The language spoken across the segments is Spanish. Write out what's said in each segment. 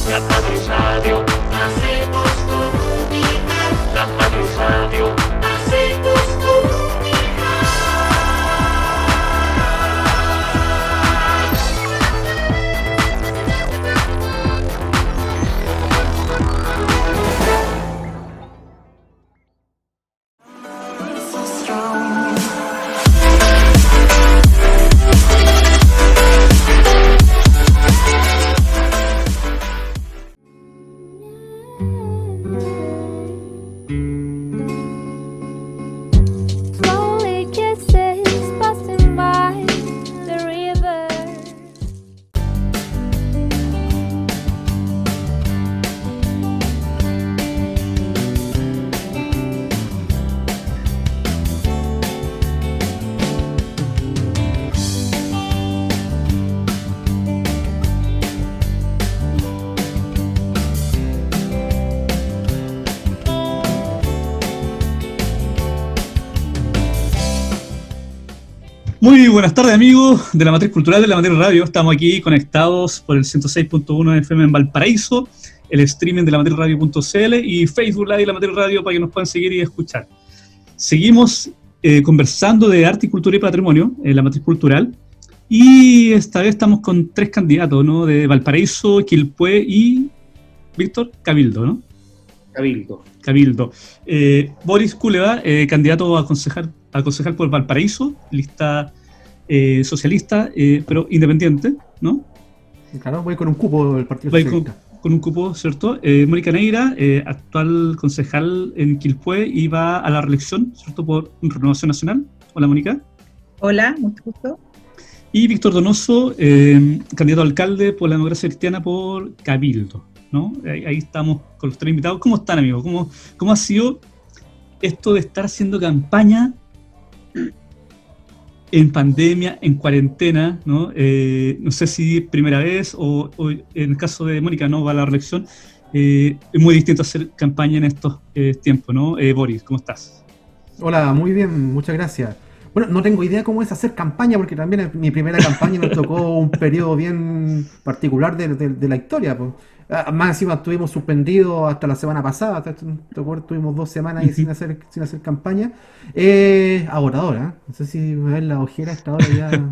La Madrid Radio, hacemos comunidad. La Madrid Radio, hacemos comunidad. Slowly kisses passing by the river. Muy buenas tardes, amigos de la Matriz Cultural de la Matriz Radio. Estamos aquí conectados por el 106.1 FM en Valparaíso, el streaming de la matrizradio.cl y Facebook Live de la Matriz Radio para que nos puedan seguir y escuchar. Seguimos conversando de arte, cultura y patrimonio en la Matriz Cultural, y esta vez estamos con tres candidatos, ¿no? De Valparaíso, Quilpué y Víctor Cabildo, ¿no? Cabildo. Boris Kuleva, candidato a concejal por Valparaíso, lista socialista, pero independiente, ¿no? Claro, voy con un cupo del Partido Va Socialista. con un cupo, ¿cierto? Mónica Neira, actual concejal en Quilpué y va a la reelección, ¿cierto? Por Renovación Nacional. Hola, Mónica. Hola, mucho gusto. Y Víctor Donoso, candidato a alcalde por la democracia cristiana por Cabildo, ¿no? Ahí estamos con los tres invitados. ¿Cómo están, amigos? ¿Cómo ha sido esto de estar haciendo campaña en pandemia, en cuarentena, ¿no? No sé si primera vez o en el caso de Mónica, ¿no? Va a la reelección. Es muy distinto hacer campaña en estos tiempos, ¿no? Boris, ¿cómo estás? Hola, muy bien, muchas gracias. Bueno, no tengo idea cómo es hacer campaña, porque también en mi primera campaña nos tocó un periodo bien particular de la historia, pues. Más encima estuvimos suspendidos hasta la semana pasada, ¿te acuerdas? Tuvimos 2 semanas ahí sin hacer campaña. Agotador, ¿eh? No sé si me ven la ojera hasta ahora ya.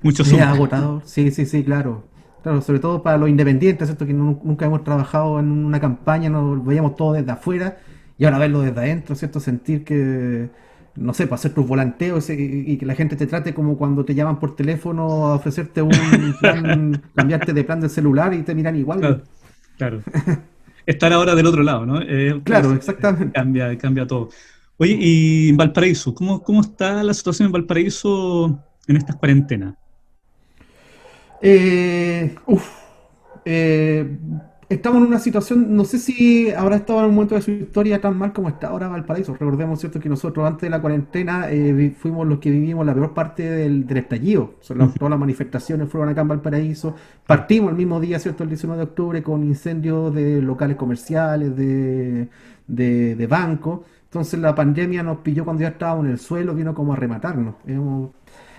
Mucho Es Zoom. agotador, sí, claro. Claro, sobre todo para los independientes, ¿cierto? Que nunca hemos trabajado en una campaña, nos veíamos todo desde afuera y ahora verlo desde adentro, ¿cierto? Sentir que, no sé, para hacer tus volanteos y que la gente te trate como cuando te llaman por teléfono a ofrecerte un plan, cambiarte de plan de celular y te miran igual. Claro. Estar ahora del otro lado, ¿no? Claro, exactamente. Cambia todo. Oye, y en Valparaíso, ¿cómo está la situación en Valparaíso en estas cuarentenas? Estamos en una situación, no sé si habrá estado en un momento de su historia tan mal como está ahora Valparaíso. Recordemos, ¿cierto?, que nosotros antes de la cuarentena fuimos los que vivimos la peor parte del estallido. Todas las manifestaciones fueron acá en Valparaíso. Partimos el mismo día, ¿cierto?, el 19 de octubre, con incendios de locales comerciales, de bancos. Entonces la pandemia nos pilló cuando ya estábamos en el suelo, vino como a rematarnos.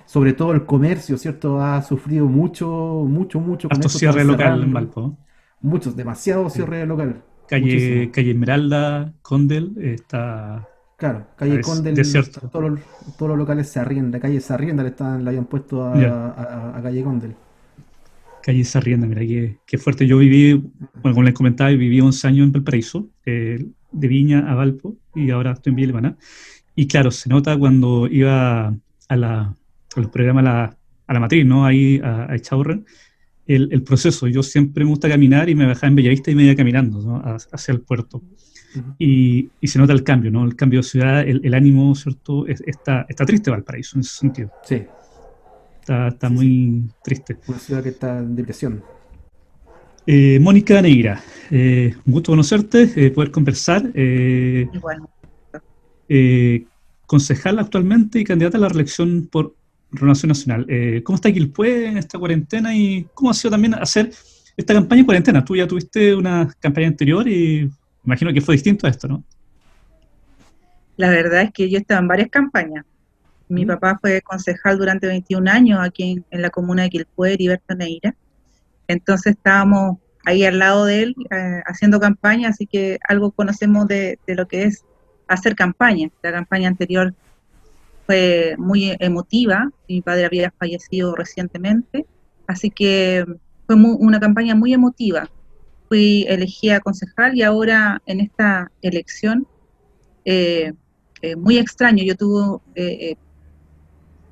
Sobre todo el comercio, ¿cierto?, ha sufrido mucho con Harto esto, cierre están local en cerrando. Valpo, ¿no? Muchos, demasiado Sí. cierre local. Muchísimo. Calle Esmeralda, Condel, está Claro, calle Condel, desierto. todos los locales se arrienda, calle se arrienda le habían puesto Ya. a calle Condel. Calle Sarrienda, mira, qué fuerte. Yo viví, bueno, como les comentaba, viví 11 años en Valparaíso, de Viña a Valpo, y ahora estoy en Villa Alemana. Y claro, se nota cuando iba a los programas a la matriz, ¿no? Ahí a Echaurren, el proceso. Yo siempre me gusta caminar y me bajaba en Bellavista y me iba caminando, ¿no? Hacia el puerto. Ujú. Y se nota el cambio, ¿no? El cambio de ciudad, el ánimo, ¿cierto? Está triste Valparaíso en ese sentido. Sí, Está sí, muy triste. una ciudad que está en depresión. Mónica Neira, un gusto conocerte, poder conversar. Igual. Concejal actualmente y candidata a la reelección por Renovación Nacional. ¿Cómo está Quilpué en esta cuarentena y cómo ha sido también hacer esta campaña en cuarentena? Tú ya tuviste una campaña anterior y me imagino que fue distinto a esto, ¿no? La verdad es que yo estaba en varias campañas. Mi papá fue concejal durante 21 años aquí en la comuna de Quilpué, Heriberto Neira. Entonces ahí al lado de él haciendo campaña, así que algo conocemos de lo que es hacer campaña. La campaña anterior fue muy emotiva, mi padre había fallecido recientemente, así que fue una campaña muy emotiva. Fui elegida concejal y ahora en esta elección, muy extraño, yo tuve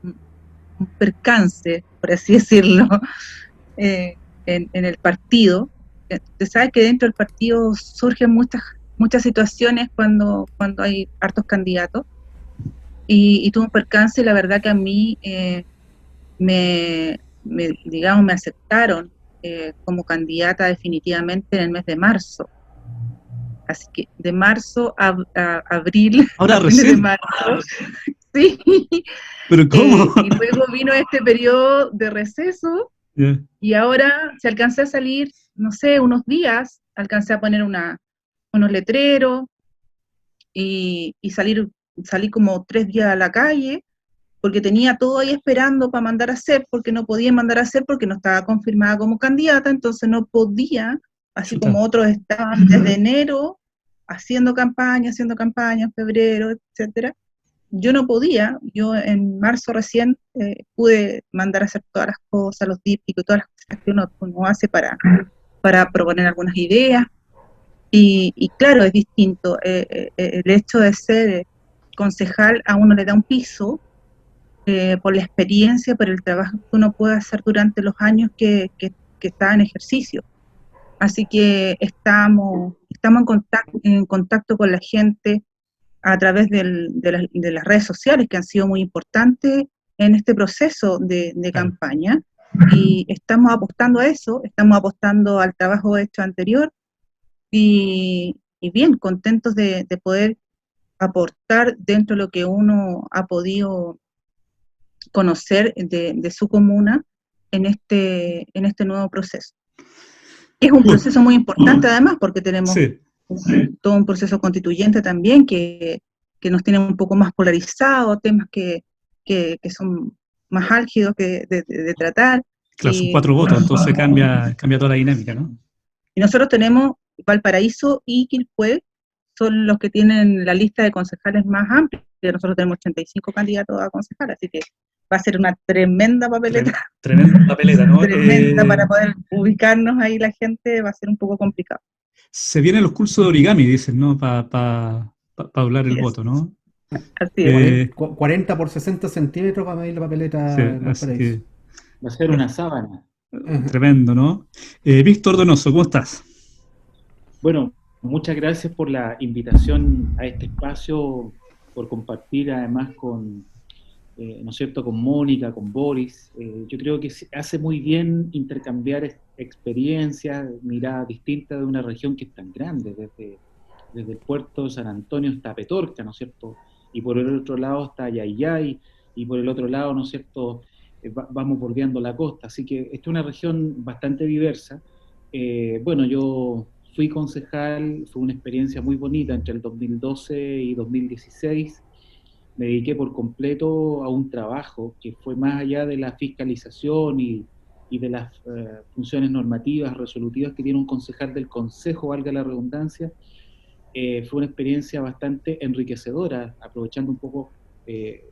un percance, por así decirlo, en el partido. Usted sabe que dentro del partido surgen muchas situaciones cuando hay hartos candidatos, y tuve un percance, y la verdad que a mí digamos, me aceptaron como candidata definitivamente en el mes de marzo. Así que de marzo a abril, Ahora a fines de recién. marzo, sí. ¿Pero cómo? Y luego vino este periodo de receso, Ya. y ahora si alcancé a salir, no sé, unos días, alcancé a poner unos letreros y salí como 3 días a la calle, porque tenía todo ahí esperando para mandar a hacer, porque no podía mandar a hacer porque no estaba confirmada como candidata, entonces no podía, así Chuta. como otros estaban desde enero haciendo campaña, en febrero, etcétera. Yo no podía, yo en marzo recién pude mandar a hacer todas las cosas, los dípticos y todas las cosas que uno hace para proponer algunas ideas, y claro, es distinto, el hecho de ser concejal a uno le da un piso, por la experiencia, por el trabajo que uno puede hacer durante los años que está en ejercicio. Así que estamos en contacto con la gente a través de las redes sociales, que han sido muy importantes en este proceso de Claro. campaña, y estamos apostando a eso, estamos apostando al trabajo hecho anterior, y bien, contentos de poder aportar dentro de lo que uno ha podido conocer de su comuna en este nuevo proceso. Es un proceso muy importante además, porque tenemos Sí. todo un proceso constituyente también que nos tiene un poco más polarizados, temas que son más álgidos de tratar. Claro, son 4 votos, entonces cambia toda la dinámica, ¿no? Y nosotros tenemos Valparaíso y Quilpué, son los que tienen la lista de concejales más amplia. Nosotros tenemos 85 candidatos a concejal, así que va a ser una tremenda papeleta. Tremenda papeleta, ¿no? Tremenda, para poder ubicarnos ahí la gente va a ser un poco complicado. Se vienen los cursos de origami, dicen, ¿no? Para doblar el Yes. voto, ¿no? Así es. 40 por 60 centímetros para medir la papeleta Sí, en así Valparaíso. que Va a ser una sábana. tremendo, ¿no? Víctor Donoso, ¿cómo estás? Bueno, muchas gracias por la invitación a este espacio, por compartir además con, ¿no es cierto?, con Mónica, con Boris. Yo creo que hace muy bien intercambiar experiencias, miradas distintas de una región que es tan grande, desde el puerto de San Antonio hasta Petorca, ¿no es cierto? Y por el otro lado está Yayay, y por el otro lado, ¿no es cierto?, vamos bordeando la costa. Así que esta es una región bastante diversa. Bueno, yo fui concejal, fue una experiencia muy bonita entre el 2012 y 2016. Me dediqué por completo a un trabajo que fue más allá de la fiscalización y de las funciones normativas, resolutivas que tiene un concejal del consejo, valga la redundancia. Fue una experiencia bastante enriquecedora, aprovechando un poco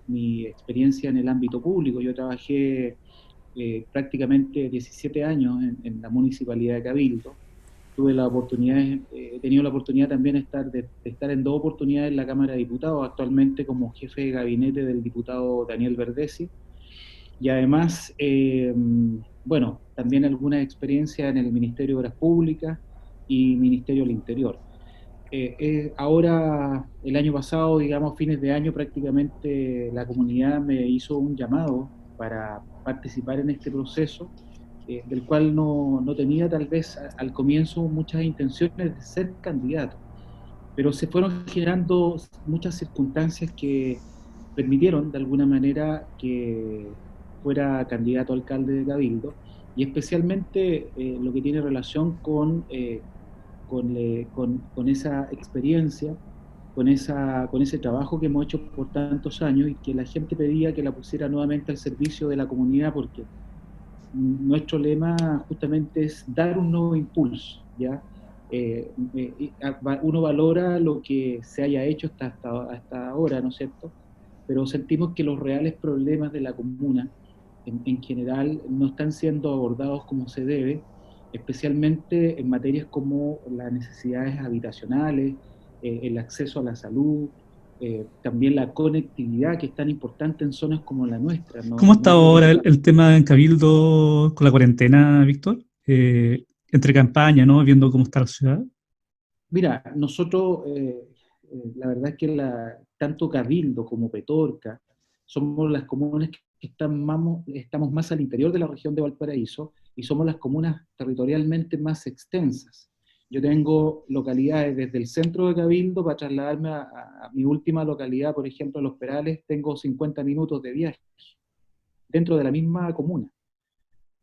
mi experiencia en el ámbito público. Yo trabajé prácticamente 17 años en la Municipalidad de Cabildo. Tuve la oportunidad, he tenido la oportunidad también de estar en 2 oportunidades en la Cámara de Diputados, actualmente como jefe de gabinete del diputado Daniel Verdesi, y además, bueno, también alguna experiencia en el Ministerio de Obras Públicas y Ministerio del Interior. Ahora, el año pasado, digamos, fines de año, prácticamente la comunidad me hizo un llamado para participar en este proceso, del cual no tenía tal vez al comienzo muchas intenciones de ser candidato, pero se fueron generando muchas circunstancias que permitieron de alguna manera que fuera candidato a alcalde de Cabildo, y especialmente lo que tiene relación con esa experiencia, con ese trabajo que hemos hecho por tantos años y que la gente pedía que la pusiera nuevamente al servicio de la comunidad, porque nuestro lema justamente es dar un nuevo impulso, ¿ya? Uno valora lo que se haya hecho hasta ahora, ¿no es cierto? Pero sentimos que los reales problemas de la comuna, en general, no están siendo abordados como se debe, especialmente en materias como las necesidades habitacionales, el acceso a la salud, también la conectividad, que es tan importante en zonas como la nuestra. ¿Cómo No está es lo ahora mismo. el tema en Cabildo con la cuarentena, Víctor? Entre campaña, ¿no? Viendo cómo está la ciudad. Mira, nosotros, la verdad es que tanto Cabildo como Petorca somos las comunas que estamos más al interior de la región de Valparaíso y somos las comunas territorialmente más extensas. Yo tengo localidades desde el centro de Cabildo para trasladarme a mi última localidad, por ejemplo, Los Perales, tengo 50 minutos de viaje dentro de la misma comuna,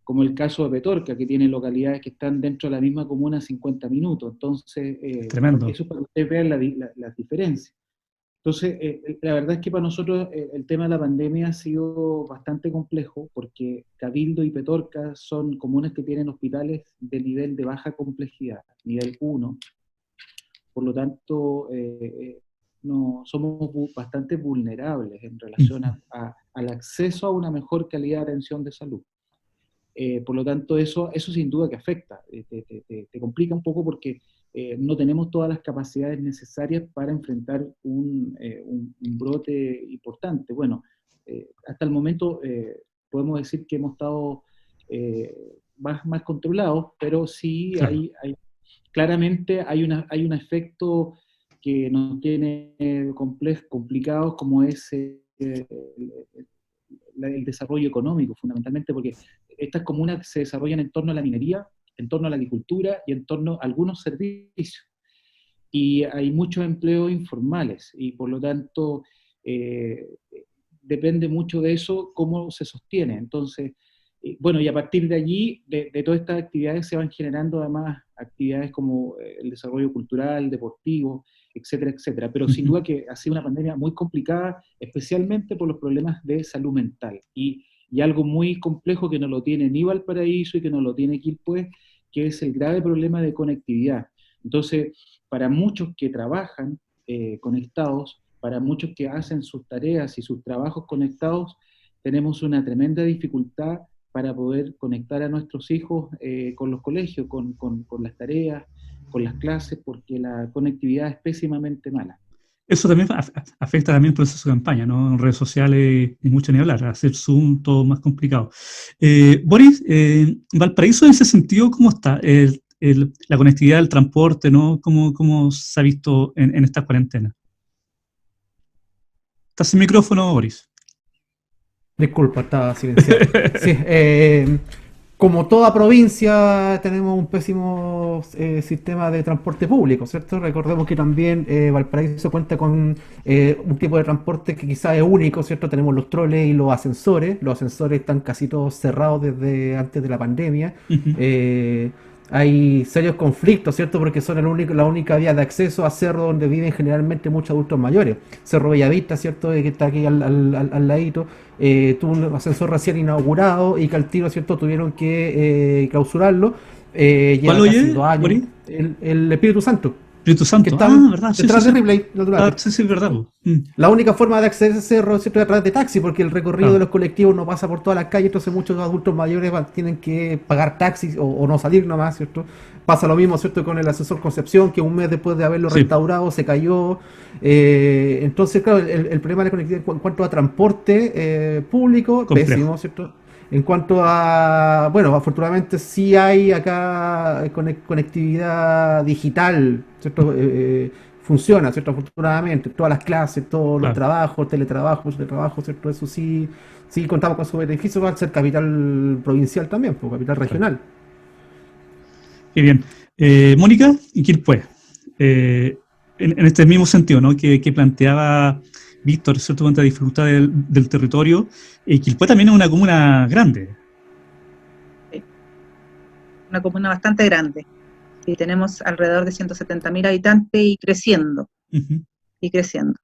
como el caso de Petorca, que tiene localidades que están dentro de la misma comuna a 50 minutos. Entonces, Tremendo. eso para que ustedes vean las diferencias. Entonces, la verdad es que para nosotros el tema de la pandemia ha sido bastante complejo, porque Cabildo y Petorca son comunas que tienen hospitales de nivel de baja complejidad, nivel 1. Por lo tanto, no, somos bastante vulnerables en relación al acceso a una mejor calidad de atención de salud. Por lo tanto, eso sin duda que afecta, te complica un poco porque no tenemos todas las capacidades necesarias para enfrentar un brote importante. Bueno, hasta el momento podemos decir que hemos estado más controlados, pero sí Claro. claramente hay un efecto que nos tiene complicados, como es el desarrollo económico, fundamentalmente, porque estas comunas se desarrollan en torno a la minería, en torno a la agricultura y en torno a algunos servicios. Y hay muchos empleos informales y por lo tanto depende mucho de eso cómo se sostiene. Entonces, bueno, y a partir de allí, de todas estas actividades se van generando además actividades como el desarrollo cultural, deportivo, etcétera, etcétera. Pero sin duda que ha sido una pandemia muy complicada, especialmente por los problemas de salud mental. Y algo muy complejo que no lo tiene ni Valparaíso y que no lo tiene Quilpué, que es el grave problema de conectividad. Entonces, para muchos que trabajan conectados, para muchos que hacen sus tareas y sus trabajos conectados, tenemos una tremenda dificultad para poder conectar a nuestros hijos con los colegios, con las tareas, con las clases, porque la conectividad es pésimamente mala. Eso también afecta también el proceso de campaña, ¿no? En redes sociales y mucho ni hablar, hacer Zoom, todo más complicado. Boris, Valparaíso en ese sentido, ¿cómo está? La conectividad, el transporte, ¿no? ¿Cómo se ha visto en esta cuarentena? ¿Estás sin micrófono, Boris? Disculpa, estaba silenciado. Sí, como toda provincia tenemos un pésimo sistema de transporte público, ¿cierto? Recordemos que también Valparaíso cuenta con un tipo de transporte que quizás es único, ¿cierto? Tenemos los troles y los ascensores. Los ascensores están casi todos cerrados desde antes de la pandemia. Hay serios conflictos, ¿cierto? Porque son la única vía de acceso a Cerro donde viven generalmente muchos adultos mayores. Cerro Bellavista, ¿cierto? Que está aquí al ladito. Tuvo un ascensor recién inaugurado y que al tiro, ¿cierto? Tuvieron que clausurarlo. ¿Cuál Lleva casi oye, 2 años. Boris? El Espíritu Santo. Espíritu Que Santo. está ¿Verdad? Sí, detrás sí, de sí. Ripley, naturalmente. Sí, es verdad. La única forma de acceder a ese cerro, ¿cierto?, es a través de taxi, porque el recorrido de los colectivos no pasa por todas las calles, entonces muchos adultos mayores tienen que pagar taxis o no salir nomás, ¿cierto? Pasa lo mismo, ¿cierto?, con el ascensor Concepción, que un mes después de haberlo restaurado se cayó. Entonces, claro, el problema de la conectividad en cuanto a transporte público, complejo. Pésimo, ¿cierto? En cuanto a, bueno, afortunadamente sí hay acá conectividad digital, ¿cierto? Funciona, ¿cierto? Afortunadamente, todas las clases, todos los trabajos, teletrabajo, ¿cierto? Eso sí contamos con su beneficio al ser capital provincial también, pues, capital regional. Qué bien. Mónica y Quilpué, en este mismo sentido, ¿no? Que planteaba Víctor, ¿cierto? Cuenta la dificultad del territorio. Quilpué también es una comuna grande. Sí. Una comuna bastante grande. Y tenemos alrededor de 170.000 habitantes y creciendo. Y creciendo.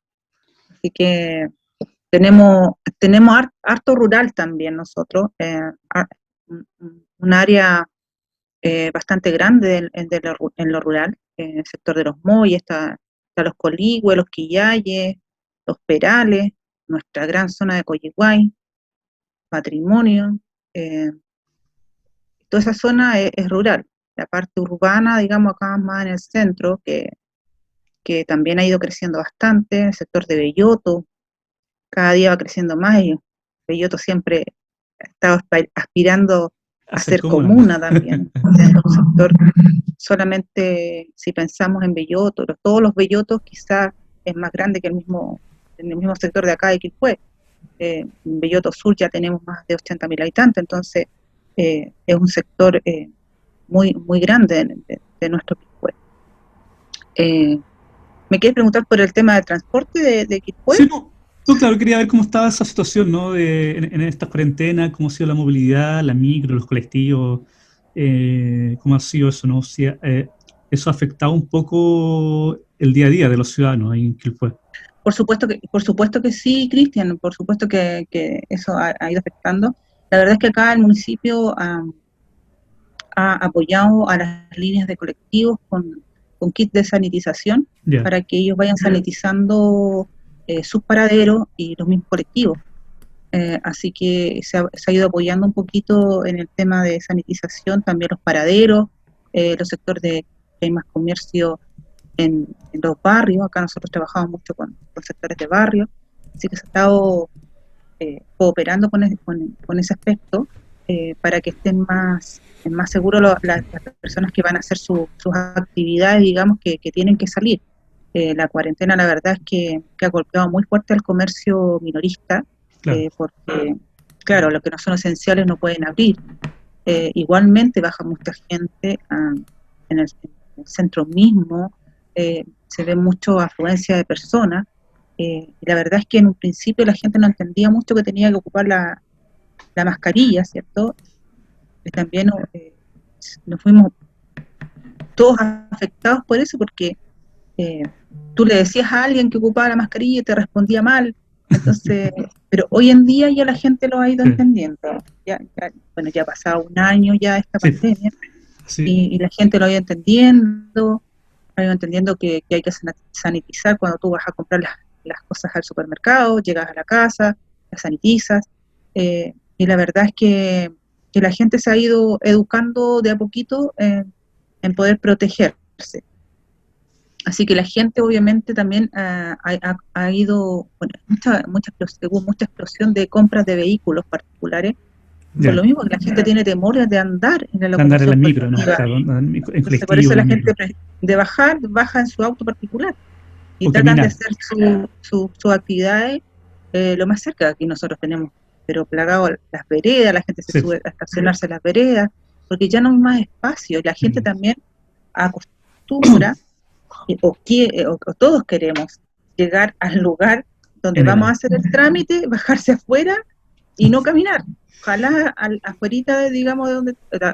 Así que tenemos harto rural también nosotros. un área bastante grande en lo rural, en el sector de los Molles, está los Coligües, los Quillayes, los Perales, nuestra gran zona de Coyihuay, Patrimonio, toda esa zona es rural. La parte urbana, digamos, acá más en el centro, que también ha ido creciendo bastante, el sector de Belloto, cada día va creciendo más, y Belloto siempre ha estado aspirando a ser comuna también. Es un sector, solamente si pensamos en Belloto, todos los Bellotos quizás es más grande que en el mismo sector de acá de Quilpué. En Belloto Sur ya tenemos más de 80.000 habitantes, entonces es un sector muy, muy grande de nuestro Quilpué. ¿Me quieres preguntar por el tema del transporte de Quilpué? Sí, no, claro, quería ver cómo estaba esa situación, ¿no? En estas cuarentenas, cómo ha sido la movilidad, la micro, los colectivos, cómo ha sido eso, ¿no? Si, eso ha afectado un poco el día a día de los ciudadanos ahí en Quilpué. Por supuesto que sí, Cristian, por supuesto que eso ha ido afectando. La verdad es que acá el municipio ha apoyado a las líneas de colectivos con kits de sanitización, para que ellos vayan sanitizando sus paraderos y los mismos colectivos. Así que se ha ido apoyando un poquito en el tema de sanitización, también los paraderos, los sectores que hay más comercio en los barrios. Acá nosotros trabajamos mucho con sectores de barrio, así que se ha estado cooperando con ese aspecto, para que estén más seguros las personas que van a hacer sus actividades, digamos, que tienen que salir. La cuarentena, la verdad es que ha golpeado muy fuerte al comercio minorista, claro. Porque, claro, los que no son esenciales no pueden abrir. Igualmente baja mucha gente en el centro mismo, se ve mucha afluencia de personas, y la verdad es que en un principio la gente no entendía mucho que tenía que ocupar la mascarilla, ¿cierto? Y también nos fuimos todos afectados por eso, porque tú le decías a alguien que ocupaba la mascarilla y te respondía mal. Entonces, pero hoy en día ya la gente lo ha ido entendiendo. Ya ha pasado un año ya esta pandemia, y la gente lo ha ido entendiendo que hay que sanitizar cuando tú vas a comprar las cosas al supermercado, llegas a la casa, las sanitizas, y la verdad es que la gente se ha ido educando de a poquito en poder protegerse. Así que la gente obviamente también ha ido, bueno, hubo mucha explosión de compras de vehículos particulares, por lo mismo que la gente tiene temor de andar en la locomoción. Andar en la micro, ¿no? Claro, en colectivo. Por eso la gente baja en su auto particular y tratan de hacer sus actividades lo más cerca. Aquí nosotros tenemos, pero plagado las veredas, la gente se sube a estacionarse en las veredas, porque ya no hay más espacio, y la gente también acostumbra, o todos queremos llegar al lugar donde vamos a hacer el trámite, bajarse afuera y no caminar. Ojalá afuera, digamos,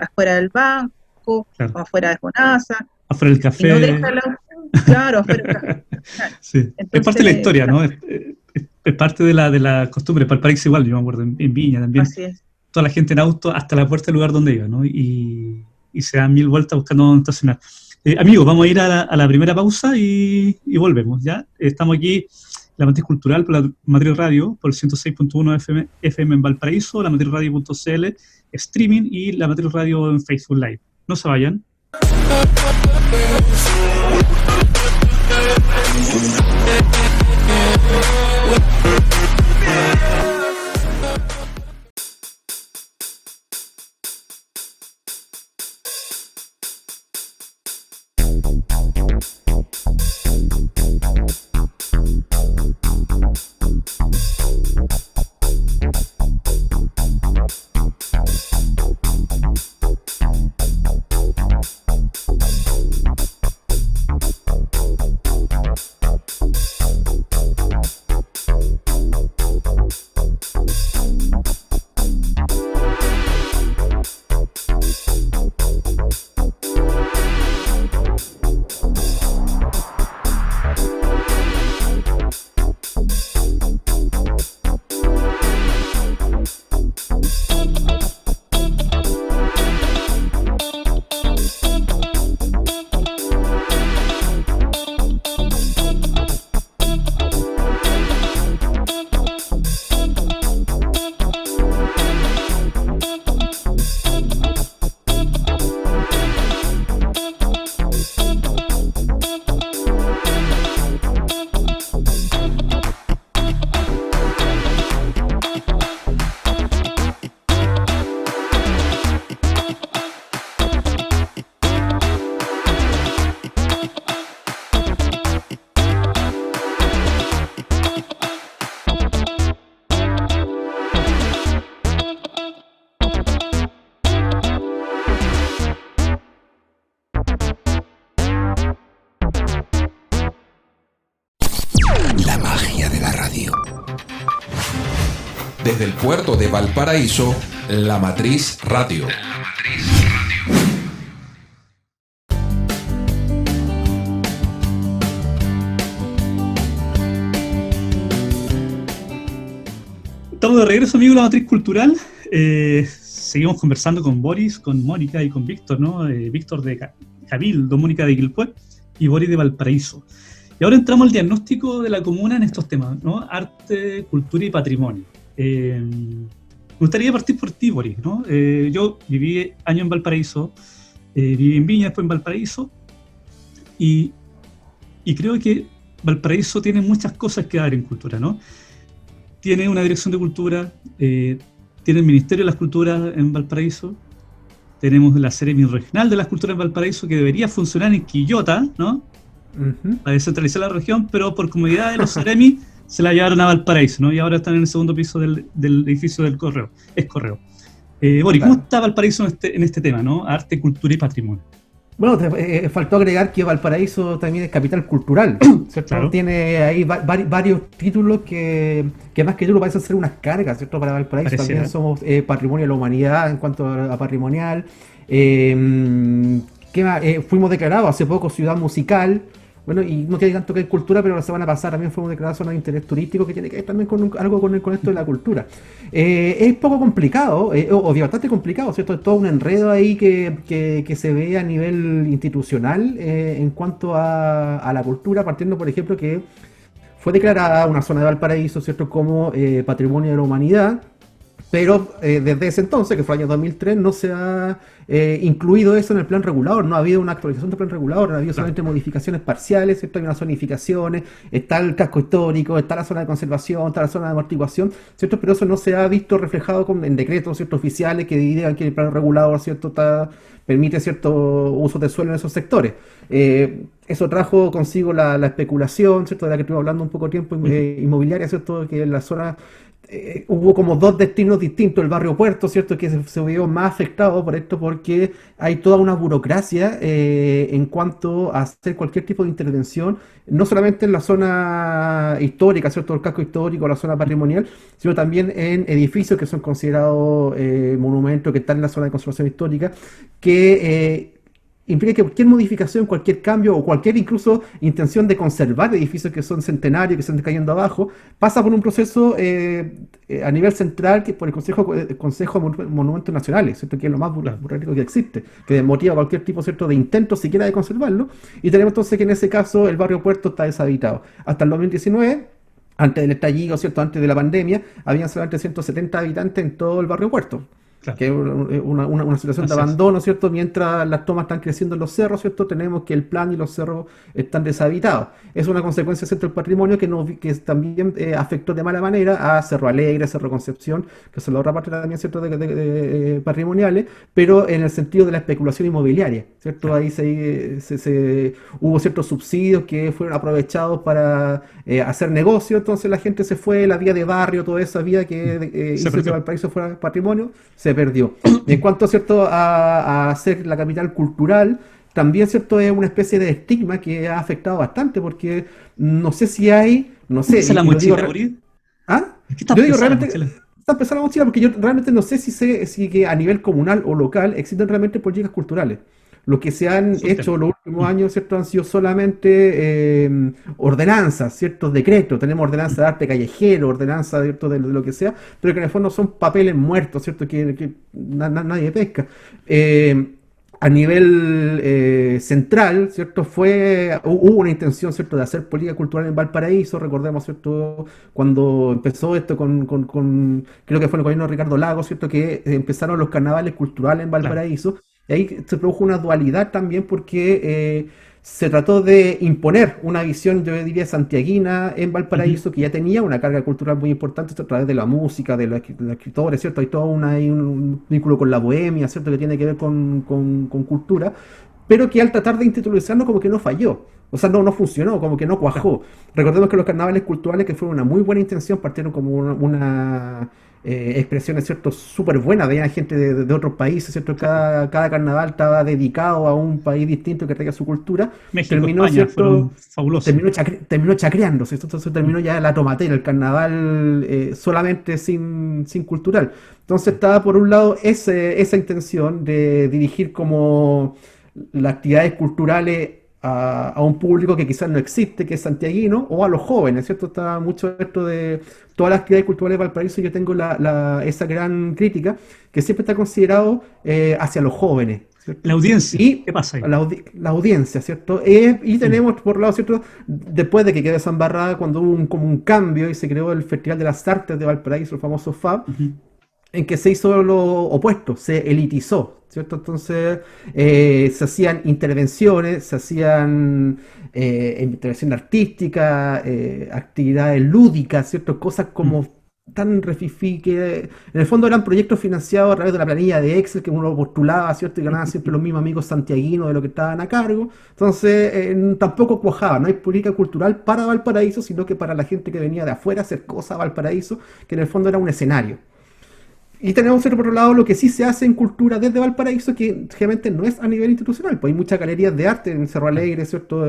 afuera del banco, claro, o afuera de Fonasa, afuera del café. No claro, afuera del café. Claro. Sí. Entonces, es parte de la historia, ¿no? Es parte de la costumbre. Paraíso igual, yo me acuerdo, en Viña también. Así es. Toda la gente en auto hasta la puerta del lugar donde iba, ¿no? Y se dan 1000 vueltas buscando dónde estacionar. Amigos, vamos a ir a la primera pausa y volvemos, ¿ya? Estamos aquí, la Matriz Cultural por la Matriz Radio, por el 106.1 FM en Valparaíso, la matrizradio.cl, streaming, y la Matriz Radio en Facebook Live. No se vayan. La magia de la radio. Desde el puerto de Valparaíso, La Matriz Radio. Estamos de regreso, amigos, de la Matriz Cultural. Seguimos conversando con Boris, con Mónica y con Víctor, ¿no? Víctor de Cabildo, Mónica de Quilpué y Boris de Valparaíso. Y ahora entramos al diagnóstico de la comuna en estos temas, ¿no? Arte, cultura y patrimonio. Me gustaría partir por ti, Boris, ¿no? Yo viví años en Valparaíso, viví en Viña, después en Valparaíso, y creo que Valparaíso tiene muchas cosas que dar en cultura, ¿no? Tiene una dirección de cultura, tiene el Ministerio de las Culturas en Valparaíso, tenemos la Seremi Regional de las Culturas en Valparaíso, que debería funcionar en Quillota, ¿no? Para descentralizar la región, pero por comodidad de los Seremi se la llevaron a Valparaíso, ¿no? Y ahora están en el segundo piso del edificio del Correo. Es Correo. Boris, ¿cómo está Valparaíso en este tema, ¿no? Arte, cultura y patrimonio. Bueno, faltó agregar que Valparaíso también es capital cultural, ¿cierto? Claro. Tiene ahí varios títulos que más que títulos parecen ser unas cargas, ¿cierto? Para Valparaíso. Pareciera. También somos patrimonio de la humanidad en cuanto a patrimonial. ¿Qué más? Fuimos declarados hace poco ciudad musical. Bueno, y no tiene tanto que ver cultura, pero la semana pasada también fuimos declarados zona de interés turístico, que tiene que ver también con algo con esto de la cultura. Es poco complicado, o bastante complicado, ¿cierto? Es todo un enredo ahí que se ve a nivel institucional en cuanto a la cultura, partiendo, por ejemplo, que fue declarada una zona de Valparaíso, ¿cierto?, como patrimonio de la humanidad. Pero desde ese entonces, que fue el año 2003, no se ha incluido eso en el plan regulador, no ha habido una actualización del plan regulador, ha habido solamente modificaciones parciales, ¿cierto? Hay unas zonificaciones, está el casco histórico, está la zona de conservación, está la zona de amortiguación, ¿cierto? Pero eso no se ha visto reflejado en decretos, ¿cierto?, oficiales que digan que el plan regulador, ¿cierto?, permite cierto uso de suelo en esos sectores. Eso trajo consigo la especulación, ¿cierto?, de la que estuve hablando un poco tiempo, inmobiliaria, ¿cierto?, que en la zona hubo como dos destinos distintos, el barrio Puerto, ¿cierto?, que se vio más afectado por esto porque hay toda una burocracia en cuanto a hacer cualquier tipo de intervención, no solamente en la zona histórica, ¿cierto?, el casco histórico, la zona patrimonial, sino también en edificios que son considerados monumentos, que están en la zona de conservación histórica, que implica que cualquier modificación, cualquier cambio o cualquier incluso intención de conservar edificios que son centenarios, que están cayendo abajo, pasa por un proceso a nivel central que por el Consejo de Monumentos Nacionales, ¿cierto?, que es lo más burocrático que existe, que desmotiva cualquier tipo, ¿cierto?, de intento siquiera de conservarlo. Y tenemos entonces que en ese caso el barrio Puerto está deshabitado. Hasta el 2019, antes del estallido, ¿cierto?, antes de la pandemia, habían solamente 170 habitantes en todo el barrio Puerto. Claro. Que es una situación de Así es. abandono, ¿cierto? Mientras las tomas están creciendo en los cerros, ¿cierto? Tenemos que el plan y los cerros están deshabitados. Es una consecuencia, ¿cierto?, del patrimonio que también afectó de mala manera a Cerro Alegre, Cerro Concepción, que son la otra parte también, ¿cierto?, de patrimoniales, pero en el sentido de la especulación inmobiliaria, ¿cierto? Ahí hubo ciertos subsidios que fueron aprovechados para hacer negocio, entonces la gente se fue, la vía de barrio, toda esa vía que hizo que Valparaíso fuera patrimonio, se perdió. En cuanto, ¿cierto?, a ser la capital cultural, también, ¿cierto?, es una especie de estigma que ha afectado bastante, porque no sé si hay, no sé, ¿Esa es la y lo digo mochila, Boris? ¿Ah? ¿Qué está Yo digo pesada la realmente, mochila? está empezando la mochila porque yo realmente no sé si que a nivel comunal o local existen realmente políticas culturales. Lo que se han hecho los últimos años, ¿cierto?, han sido solamente ordenanzas, ciertos decretos. Tenemos ordenanza de arte callejero, ordenanza, ¿cierto?, de lo que sea, pero que en el fondo son papeles muertos, ¿cierto?, que nadie pesca. A nivel central, ¿cierto?, hubo una intención, ¿cierto?, de hacer política cultural en Valparaíso. Recordemos, ¿cierto?, cuando empezó esto creo que fue en el gobierno de Ricardo Lagos, ¿cierto?, que empezaron los carnavales culturales en Valparaíso. Y ahí se produjo una dualidad también porque se trató de imponer una visión, yo diría, santiaguina en Valparaíso, que ya tenía una carga cultural muy importante, ¿cierto?, a través de la música, de los escritores, ¿cierto? Hay todo un vínculo con la bohemia, ¿cierto?, que tiene que ver con cultura, pero que al tratar de institucionalizarlo como que no falló. O sea, no funcionó, como que no cuajó. Recordemos que los carnavales culturales, que fueron una muy buena intención, partieron como una expresiones, ¿cierto?, súper buenas, veían gente de otros países, ¿cierto? Cada carnaval estaba dedicado a un país distinto que traía su cultura. México, Terminó, España ¿cierto?, fueron fabulosos. terminó chacreándose, ¿cierto? Entonces terminó ya la tomatera, el carnaval solamente sin cultural. Entonces estaba por un lado esa intención de dirigir como las actividades culturales a un público que quizás no existe, que es santiaguino, o a los jóvenes, ¿cierto? Está mucho esto de todas las actividades culturales de Valparaíso. Yo tengo esa gran crítica, que siempre está considerado hacia los jóvenes, ¿cierto? La audiencia, Y ¿qué pasa ahí? la audiencia, ¿cierto? Y tenemos por un lado, ¿cierto? Después de que quedó desambarrada, cuando hubo como un cambio y se creó el Festival de las Artes de Valparaíso, el famoso FAB, en que se hizo lo opuesto, se elitizó, ¿cierto? Entonces se hacían intervenciones, se hacían intervención artística, actividades lúdicas, ¿cierto? Cosas como tan refifí que en el fondo eran proyectos financiados a través de la planilla de Excel que uno postulaba, ¿cierto? Y ganaban siempre los mismos amigos santiaguinos de lo que estaban a cargo. Entonces tampoco cuajaba, no hay política cultural para Valparaíso, sino que para la gente que venía de afuera a hacer cosas a Valparaíso, que en el fondo era un escenario. Y tenemos, por otro lado, lo que sí se hace en cultura desde Valparaíso, que realmente no es a nivel institucional, pues hay muchas galerías de arte en Cerro Alegre, ¿cierto?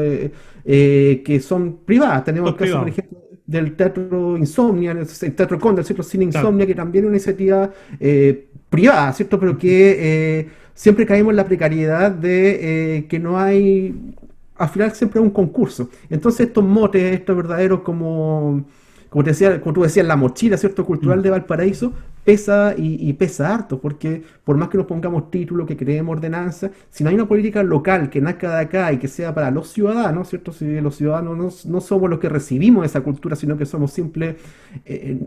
Que son privadas. Tenemos el caso, por ejemplo, del Teatro Insomnia, el Teatro Cóndor, ¿cierto? Cine Insomnia, que también es una iniciativa privada, ¿cierto? Pero que siempre caemos en la precariedad de que no hay, al final siempre es un concurso. Entonces estos motes, estos verdaderos como tú decías, la mochila, ¿cierto?, cultural de Valparaíso pesa y pesa harto, porque por más que nos pongamos título, que creemos ordenanza, si no hay una política local que nazca de acá y que sea para los ciudadanos, ¿cierto? Si los ciudadanos no somos los que recibimos esa cultura, sino que somos simples,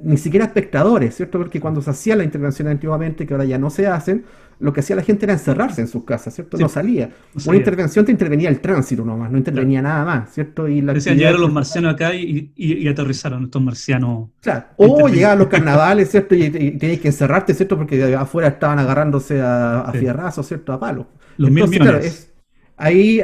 ni siquiera espectadores, ¿cierto? Porque cuando se hacían las intervenciones antiguamente, que ahora ya no se hacen, lo que hacía la gente era encerrarse en sus casas, ¿cierto? Sí, No salía. no salía. Una intervención te intervenía el tránsito nomás, no intervenía nada más, ¿cierto? Y la Decían, actividad- llegaron los marcianos acá y aterrizaron estos marcianos. Claro, o llegaban los carnavales, ¿cierto? Y tenías que encerrarte, ¿cierto? Porque afuera estaban agarrándose a Sí. fierrazos, ¿cierto? A palos. Los mil Entonces, claro, millones.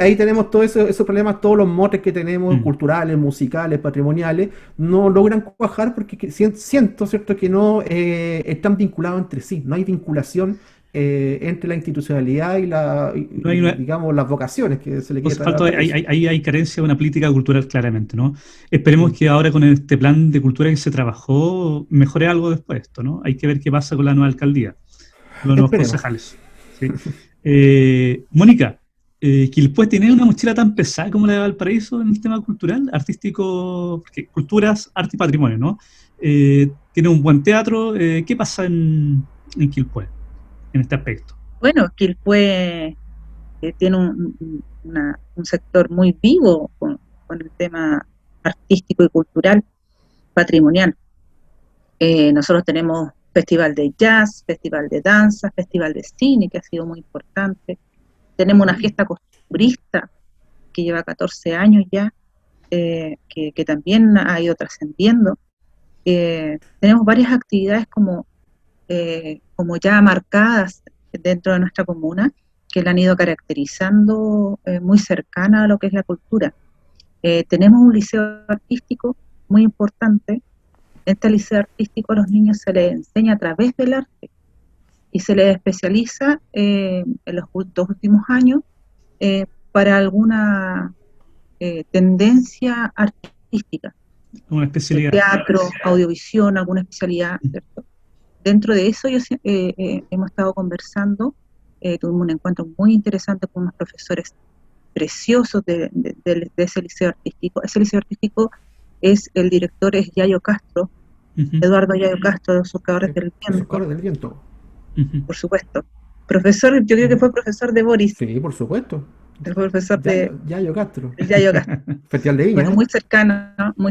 ahí tenemos todos esos problemas, todos los motes que tenemos, Mm. culturales, musicales, patrimoniales, no logran cuajar porque siento, ¿cierto? Que no están vinculados entre sí, no hay vinculación entre la institucionalidad y No hay una- digamos, las vocaciones que se le Pues quiere traer a ahí hay carencia de una política cultural claramente, ¿no? Esperemos Mm. que ahora con este plan de cultura que se trabajó mejore algo después de esto, ¿no? Hay que ver qué pasa con la nueva alcaldía, los nuevos Esperemos. concejales. ¿Sí? Mónica, ¿Quilpué tiene una mochila tan pesada como la de Valparaíso en el tema cultural, artístico, porque culturas, arte y patrimonio, ¿no? Tiene un buen teatro. ¿Qué pasa en Quilpué en este aspecto? Bueno, Quilpué tiene un sector muy vivo con el tema artístico y cultural, patrimonial. Nosotros tenemos festival de jazz, festival de danza, festival de cine, que ha sido muy importante. Tenemos una fiesta costumbrista que lleva 14 años ya, que también ha ido trascendiendo. Tenemos varias actividades como ya marcadas dentro de nuestra comuna, que la han ido caracterizando muy cercana a lo que es la cultura. Tenemos un liceo artístico muy importante. En este liceo artístico a los niños se les enseña a través del arte y se les especializa en los dos últimos años para alguna tendencia artística, Una especialidad. teatro, audiovisión, alguna especialidad, ¿cierto? Dentro de eso hemos estado conversando, tuvimos un encuentro muy interesante con unos profesores preciosos de ese liceo artístico. Ese liceo artístico el director es Yayo Castro, Eduardo Yayo Castro, de los Socavores del Viento. Socavores del Viento. Por supuesto. Profesor, yo creo que fue profesor de Boris, Sí, por supuesto. el profesor de Yayo Castro. Yayo Castro. Festival de Viña. Bueno, muy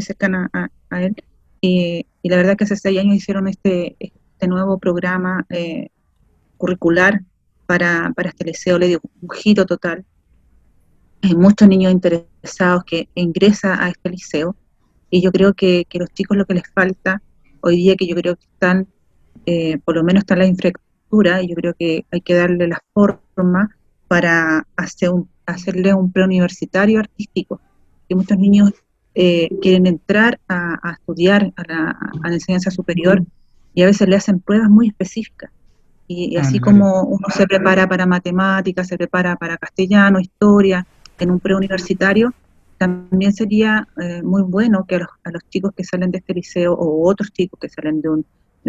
cercana a él. Y la verdad que hace 6 años hicieron este nuevo programa curricular para este liceo, le dio un giro total. Hay muchos niños interesados que ingresan a este liceo, y yo creo que los chicos lo que les falta hoy día, que yo creo que están, por lo menos está en la infraestructura, y yo creo que hay que darle la forma para hacerle un preuniversitario artístico, que muchos niños quieren entrar a estudiar a la enseñanza superior y a veces le hacen pruebas muy específicas. Y Ah, en así el área. como uno se prepara para matemáticas, se prepara para castellano, historia, en un preuniversitario, también sería muy bueno que a los chicos que salen de este liceo o otros chicos que salen de un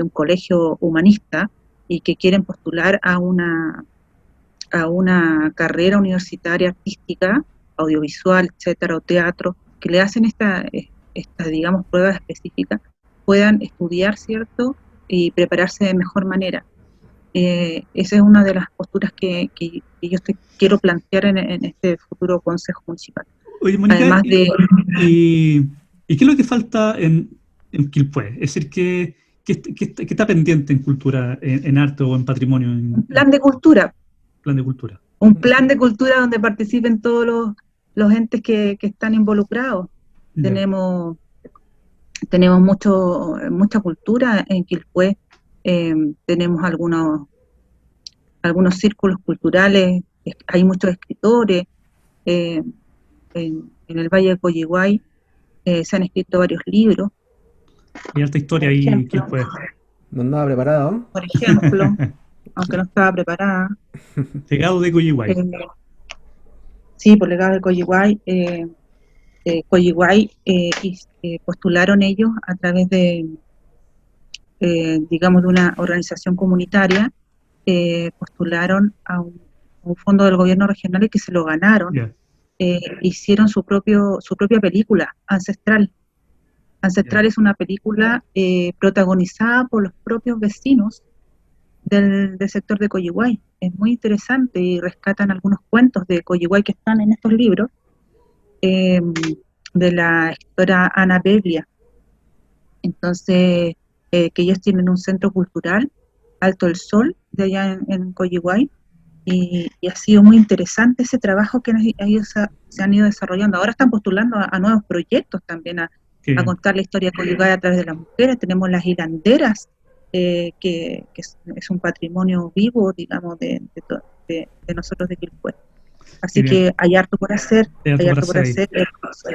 colegio humanista y que quieren postular a una carrera universitaria artística, audiovisual, etcétera, o teatro, que le hacen esta digamos, pruebas específicas, puedan estudiar, ¿cierto? Y prepararse de mejor manera. Esa es una de las posturas que yo quiero plantear en este futuro Consejo Municipal. Oye, Mónica, Además de y qué es lo que falta en Quilpué? Es decir, ¿qué está pendiente en cultura, en arte o en patrimonio, un en plan de cultura, plan de cultura? un plan de cultura donde participen todos los entes que están involucrados. Ya. Tenemos mucha cultura en Quilpué, tenemos algunos círculos culturales, hay muchos escritores, eh, en el Valle de Coyihuay se han escrito varios libros, Hay harta historia ahí en Quilpué. No andaba preparado. por ejemplo, aunque no estaba preparada. Legado de Coyihuay. Sí, por legado de Coyihuay. Coyihuay postularon ellos a través de, digamos, de una organización comunitaria, postularon a un fondo del gobierno regional y que se lo ganaron. Ya. Hicieron su propia película, Ancestral. Ancestral es una película protagonizada por los propios vecinos del sector de Coyihuay. Es muy interesante y rescatan algunos cuentos de Coyihuay que están en estos libros, de la escritora Ana Beblia. Entonces, que ellos tienen un centro cultural, Alto el Sol, de allá en Coyihuay, y ha sido muy interesante ese trabajo que ellos se han ido desarrollando. Ahora están postulando a nuevos proyectos también, a contar la historia de Coyihuay a través de las mujeres. Tenemos las hilanderas, que es un patrimonio vivo, digamos, de nosotros de Quilpué. Así que hay harto por hacer, hay harto por hacer.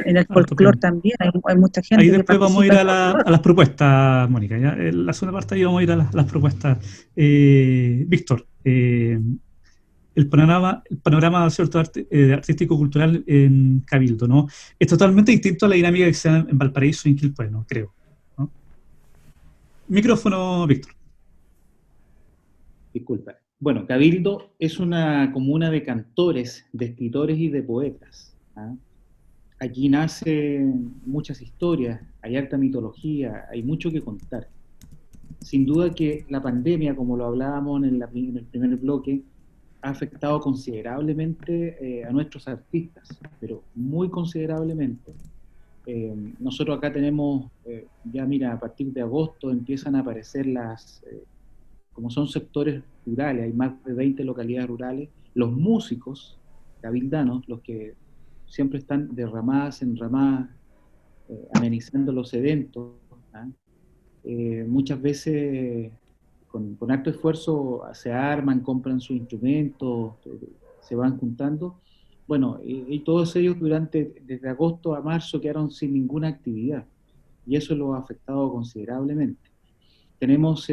En el folclore también hay mucha gente. Ahí que después vamos a ir participa a las propuestas, Mónica. ¿Ya? En la segunda parte ahí vamos a ir a las propuestas. Víctor, el panorama ¿cierto? Artístico-cultural en Cabildo, ¿no? Es totalmente distinto a la dinámica que se da en Valparaíso y en Quilpué, ¿no? Creo, ¿no? Micrófono, Víctor. Disculpa. Bueno, Cabildo es una comuna de cantores, de escritores y de poetas. ¿Ah? Aquí nacen muchas historias, hay harta mitología, hay mucho que contar. Sin duda que la pandemia, como lo hablábamos en el primer bloque, ha afectado considerablemente a nuestros artistas, pero muy considerablemente. Nosotros acá tenemos, ya mira, a partir de agosto empiezan a aparecer como son sectores rurales, hay más de 20 localidades rurales, los músicos cabildanos, los que siempre están de ramadas en ramadas, amenizando los eventos, ¿ah? Muchas veces con harto esfuerzo se arman, compran sus instrumentos, se van juntando. Bueno, y todos ellos desde agosto a marzo quedaron sin ninguna actividad, y eso lo ha afectado considerablemente. Tenemos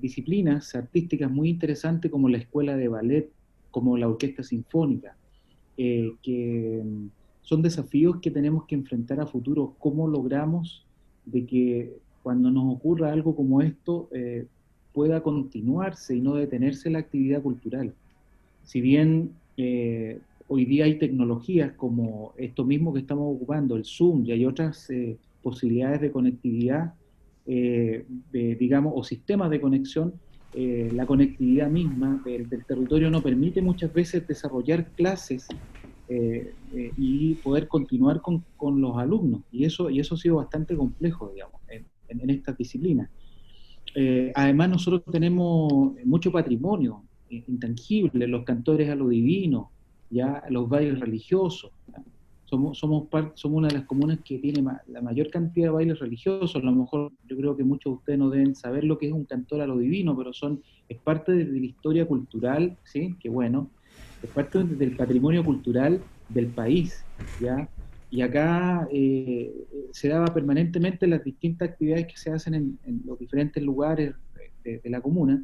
disciplinas artísticas muy interesantes como la escuela de ballet, como la orquesta sinfónica, que son desafíos que tenemos que enfrentar a futuro. ¿Cómo logramos de que cuando nos ocurra algo como esto pueda continuarse y no detenerse la actividad cultural? Si bien hoy día hay tecnologías como esto mismo que estamos ocupando, el Zoom, y hay otras posibilidades de conectividad, digamos, o sistemas de conexión, la conectividad misma del territorio no permite muchas veces desarrollar clases y poder continuar con los alumnos, y eso ha sido bastante complejo, digamos, en estas disciplinas. Además nosotros tenemos mucho patrimonio intangible, los cantores a lo divino, ya los bailes religiosos, ¿ya? Somos una de las comunas que tiene la mayor cantidad de bailes religiosos. A lo mejor yo creo que muchos de ustedes no deben saber lo que es un cantor a lo divino, pero es parte de la historia cultural, ¿sí? Que bueno, es parte del patrimonio cultural del país, ¿ya? Y acá se daba permanentemente las distintas actividades que se hacen en los diferentes lugares de la comuna.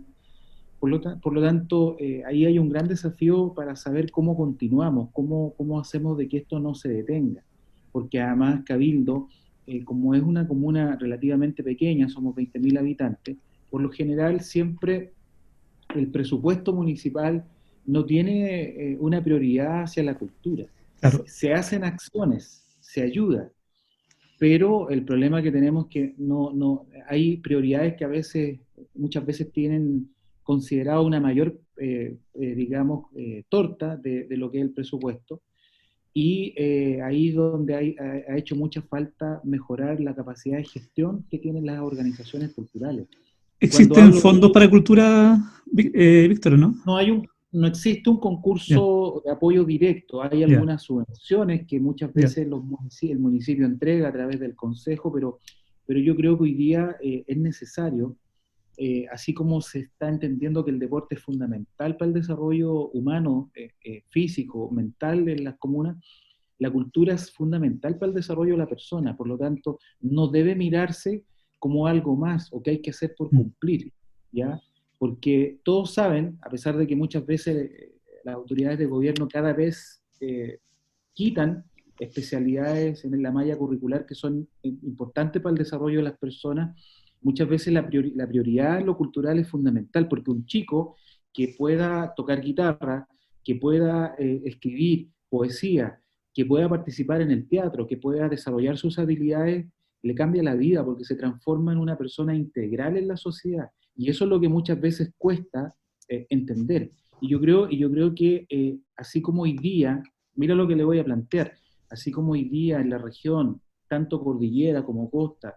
Por lo tanto, ahí hay un gran desafío para saber cómo continuamos, cómo hacemos de que esto no se detenga. Porque además Cabildo, como es una comuna relativamente pequeña, somos 20.000 habitantes, por lo general siempre el presupuesto municipal no tiene una prioridad hacia la cultura. Claro. Se hacen acciones, se ayuda, pero el problema que tenemos es que no hay prioridades que muchas veces tienen considerado una mayor, digamos, torta de lo que es el presupuesto, y ahí es donde ha hecho mucha falta mejorar la capacidad de gestión que tienen las organizaciones culturales. Cuando ¿Existen hablo fondos para cultura, Víctor, no? no existe un Ya, concurso de apoyo directo, hay ya, algunas subvenciones que muchas ya. veces el municipio entrega a través del consejo, pero yo creo que hoy día es necesario, así como se está entendiendo que el deporte es fundamental para el desarrollo humano, físico, mental en las comunas, la cultura es fundamental para el desarrollo de la persona, por lo tanto, no debe mirarse como algo más o que hay que hacer por cumplir, ¿ya? Porque todos saben, a pesar de que muchas veces las autoridades de gobierno cada vez quitan especialidades en la malla curricular que son importantes para el desarrollo de las personas, muchas veces la prioridad en lo cultural es fundamental, porque un chico que pueda tocar guitarra, que pueda escribir poesía, que pueda participar en el teatro, que pueda desarrollar sus habilidades, le cambia la vida porque se transforma en una persona integral en la sociedad. Y eso es lo que muchas veces cuesta entender. Y yo creo que así como hoy día, mira lo que le voy a plantear, así como hoy día en la región, tanto cordillera como costa,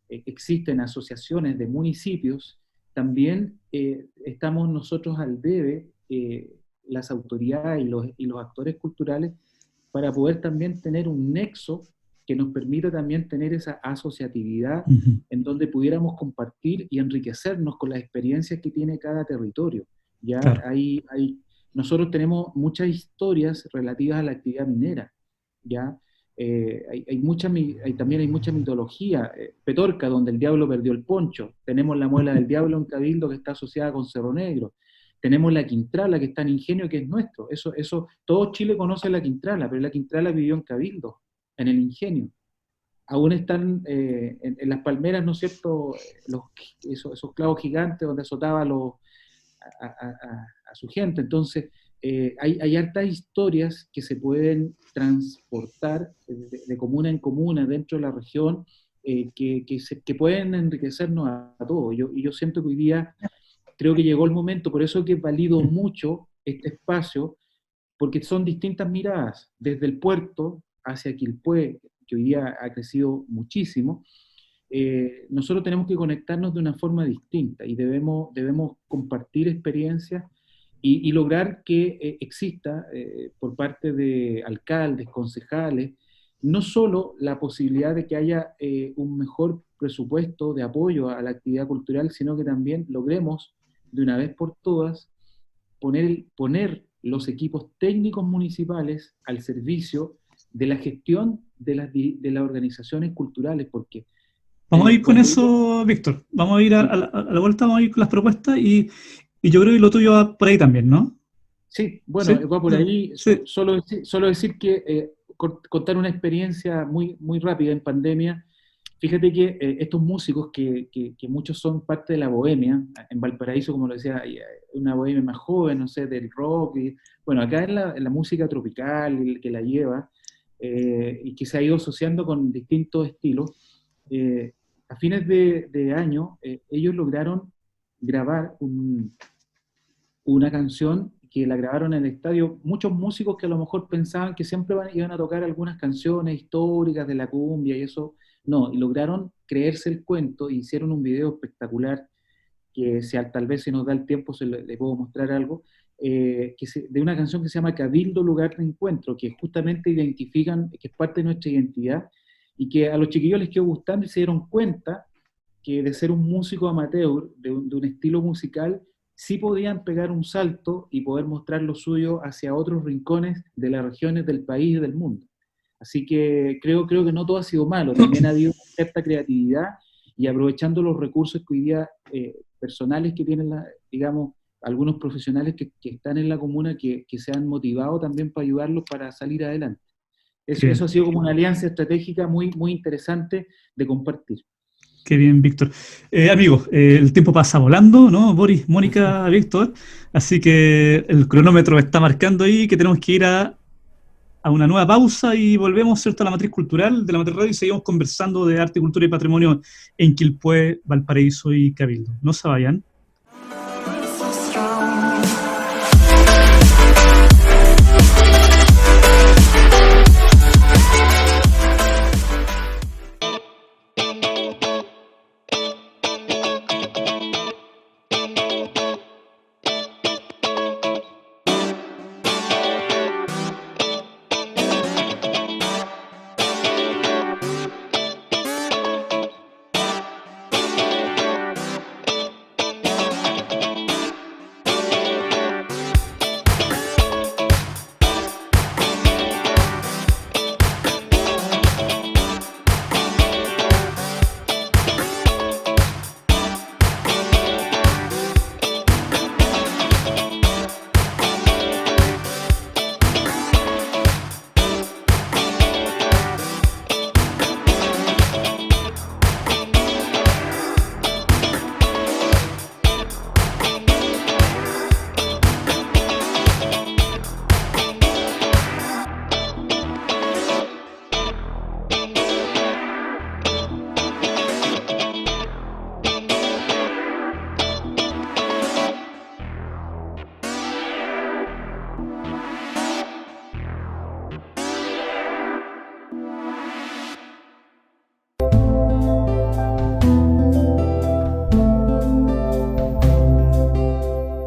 existen asociaciones de municipios, también estamos nosotros al debe, las autoridades y los actores culturales, para poder también tener un nexo que nos permita también tener esa asociatividad Ujú. en donde pudiéramos compartir y enriquecernos con las experiencias que tiene cada territorio. Ya Claro. nosotros tenemos muchas historias relativas a la actividad minera, ya también hay mucha mitología. Petorca, donde el diablo perdió el poncho. Tenemos la muela del diablo en Cabildo, que está asociada con Cerro Negro. Tenemos la Quintrala, que está en Ingenio, que es nuestro. Todo Chile conoce la Quintrala, pero la Quintrala vivió en Cabildo, en el Ingenio. Aún están en las palmeras, ¿no es cierto?, esos clavos gigantes donde azotaba a su gente. Entonces, hay hartas historias que se pueden transportar de comuna en comuna dentro de la región, que pueden enriquecernos a todos. Y yo siento que hoy día creo que llegó el momento, por eso que valido mucho este espacio, porque son distintas miradas, desde el puerto hacia Quilpué, que hoy día ha crecido muchísimo. Nosotros tenemos que conectarnos de una forma distinta y debemos compartir experiencias y lograr que exista por parte de alcaldes, concejales, no solo la posibilidad de que haya un mejor presupuesto de apoyo a la actividad cultural, sino que también logremos de una vez por todas poner los equipos técnicos municipales al servicio de la gestión de las organizaciones culturales, porque Vamos a ir con cuando eso, Víctor. Vamos a ir sí, a la vuelta, vamos a ir con las propuestas y yo creo que lo tuyo va por ahí también, ¿no? sí, bueno, Sí, va por ahí. sí. Solo decir que contar una experiencia muy, muy rápida en pandemia. Fíjate que estos músicos, que muchos son parte de la bohemia, en Valparaíso, como lo decía, hay una bohemia más joven, no sé, del rock, bueno, acá en la música tropical, el que la lleva, y que se ha ido asociando con distintos estilos, a fines de año, ellos lograron grabar una canción que la grabaron en el estadio, muchos músicos que a lo mejor pensaban que siempre iban a tocar algunas canciones históricas de la cumbia y eso, no, y lograron creerse el cuento y hicieron un video espectacular, que tal vez si nos da el tiempo le puedo mostrar algo, de una canción que se llama Cabildo, lugar de encuentro, que justamente identifican, que es parte de nuestra identidad, y que a los chiquillos les quedó gustando y se dieron cuenta que de ser un músico amateur, de un estilo musical, sí podían pegar un salto y poder mostrar lo suyo hacia otros rincones de las regiones del país y del mundo. Así que creo que no todo ha sido malo, también ha habido cierta creatividad y aprovechando los recursos que hoy día personales que tienen, digamos, algunos profesionales que están en la comuna que se han motivado también para ayudarlos para salir adelante. Eso ha sido como una alianza estratégica muy, muy interesante de compartir. Qué bien, Víctor. Amigos, el tiempo pasa volando, ¿no? Boris, Mónica, Víctor. Así que el cronómetro está marcando ahí que tenemos que ir a una nueva pausa y volvemos, ¿cierto?, a la matriz cultural de la Matriz Radio y seguimos conversando de arte, cultura y patrimonio en Quilpué, Valparaíso y Cabildo. No se vayan.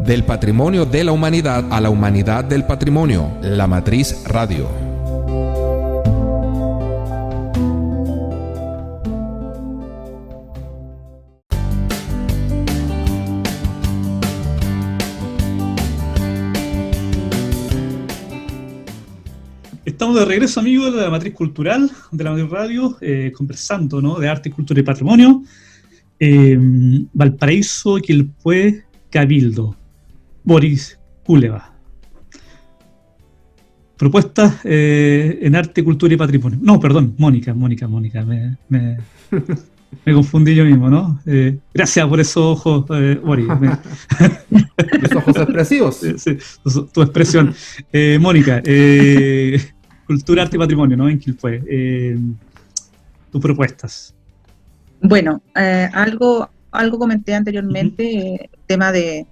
Del patrimonio de la humanidad a la humanidad del patrimonio, La Matriz Radio. Estamos de regreso, amigos, de la Matriz Cultural, de la Matriz Radio, conversando, ¿no?, de arte, cultura y patrimonio. Valparaíso, Quilpué, Cabildo. Boris Kuleva. Propuestas en arte, cultura y patrimonio. No, perdón, Mónica. Me confundí yo mismo, ¿no? Gracias por esos ojos, Boris. Los ojos expresivos. Sí, tu expresión. Mónica, cultura, arte y patrimonio, ¿no? En Quilpué. Tus propuestas. Bueno, algo comenté anteriormente, tema de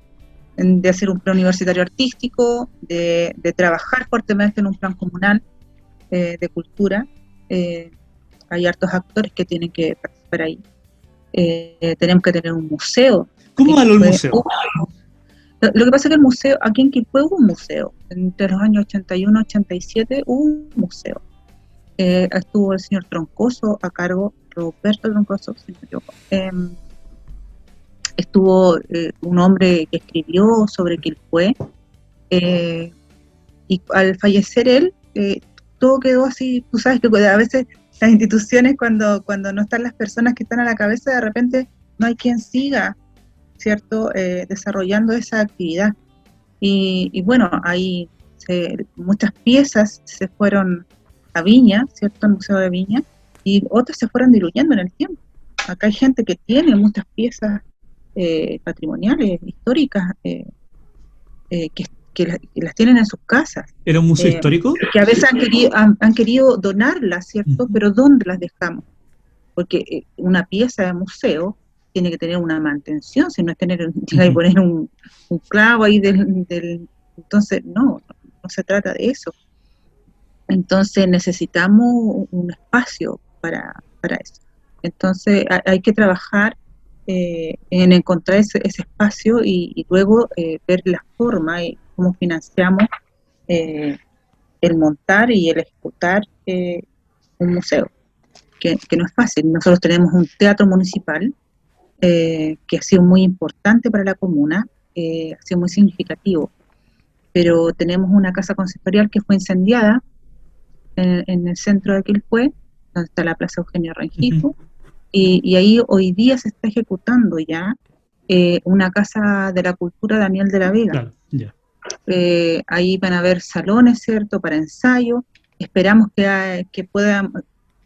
hacer un plan universitario artístico, de trabajar fuertemente en un plan comunal de cultura. Hay hartos actores que tienen que participar ahí. Tenemos que tener un museo. ¿Cómo va el museo? Lo que pasa es que el museo, aquí en Quilpué hubo un museo, entre los años 81 y 87 hubo un museo. Estuvo el señor Troncoso a cargo, Roberto Troncoso, si no me equivoco. Estuvo un hombre que escribió sobre Quilpué, y al fallecer él, todo quedó así. Tú sabes que a veces las instituciones, cuando no están las personas que están a la cabeza, de repente no hay quien siga, ¿cierto?, desarrollando esa actividad. Y bueno, ahí muchas piezas se fueron a Viña, ¿cierto?, al Museo de Viña, y otras se fueron diluyendo en el tiempo. Acá hay gente que tiene muchas piezas patrimoniales, históricas, que las tienen en sus casas. ¿Era un museo histórico? Que a veces han querido donarlas, ¿cierto? Pero ¿dónde las dejamos? Porque una pieza de museo tiene que tener una mantención, si no es tener que poner un clavo ahí entonces no se trata de eso. Entonces necesitamos un espacio para eso. Entonces hay que trabajar en encontrar ese espacio y luego ver la forma y cómo financiamos el montar y el ejecutar un museo, que no es fácil. Nosotros tenemos un teatro municipal que ha sido muy importante para la comuna, ha sido muy significativo, pero tenemos una casa consistorial que fue incendiada en el centro de Quilpué, donde está la Plaza Eugenio Rengifo, y ahí hoy día se está ejecutando ya una casa de la cultura Daniel de la Vega. Claro, ya. Ahí van a haber salones, ¿cierto?, para ensayo. Esperamos que puedan,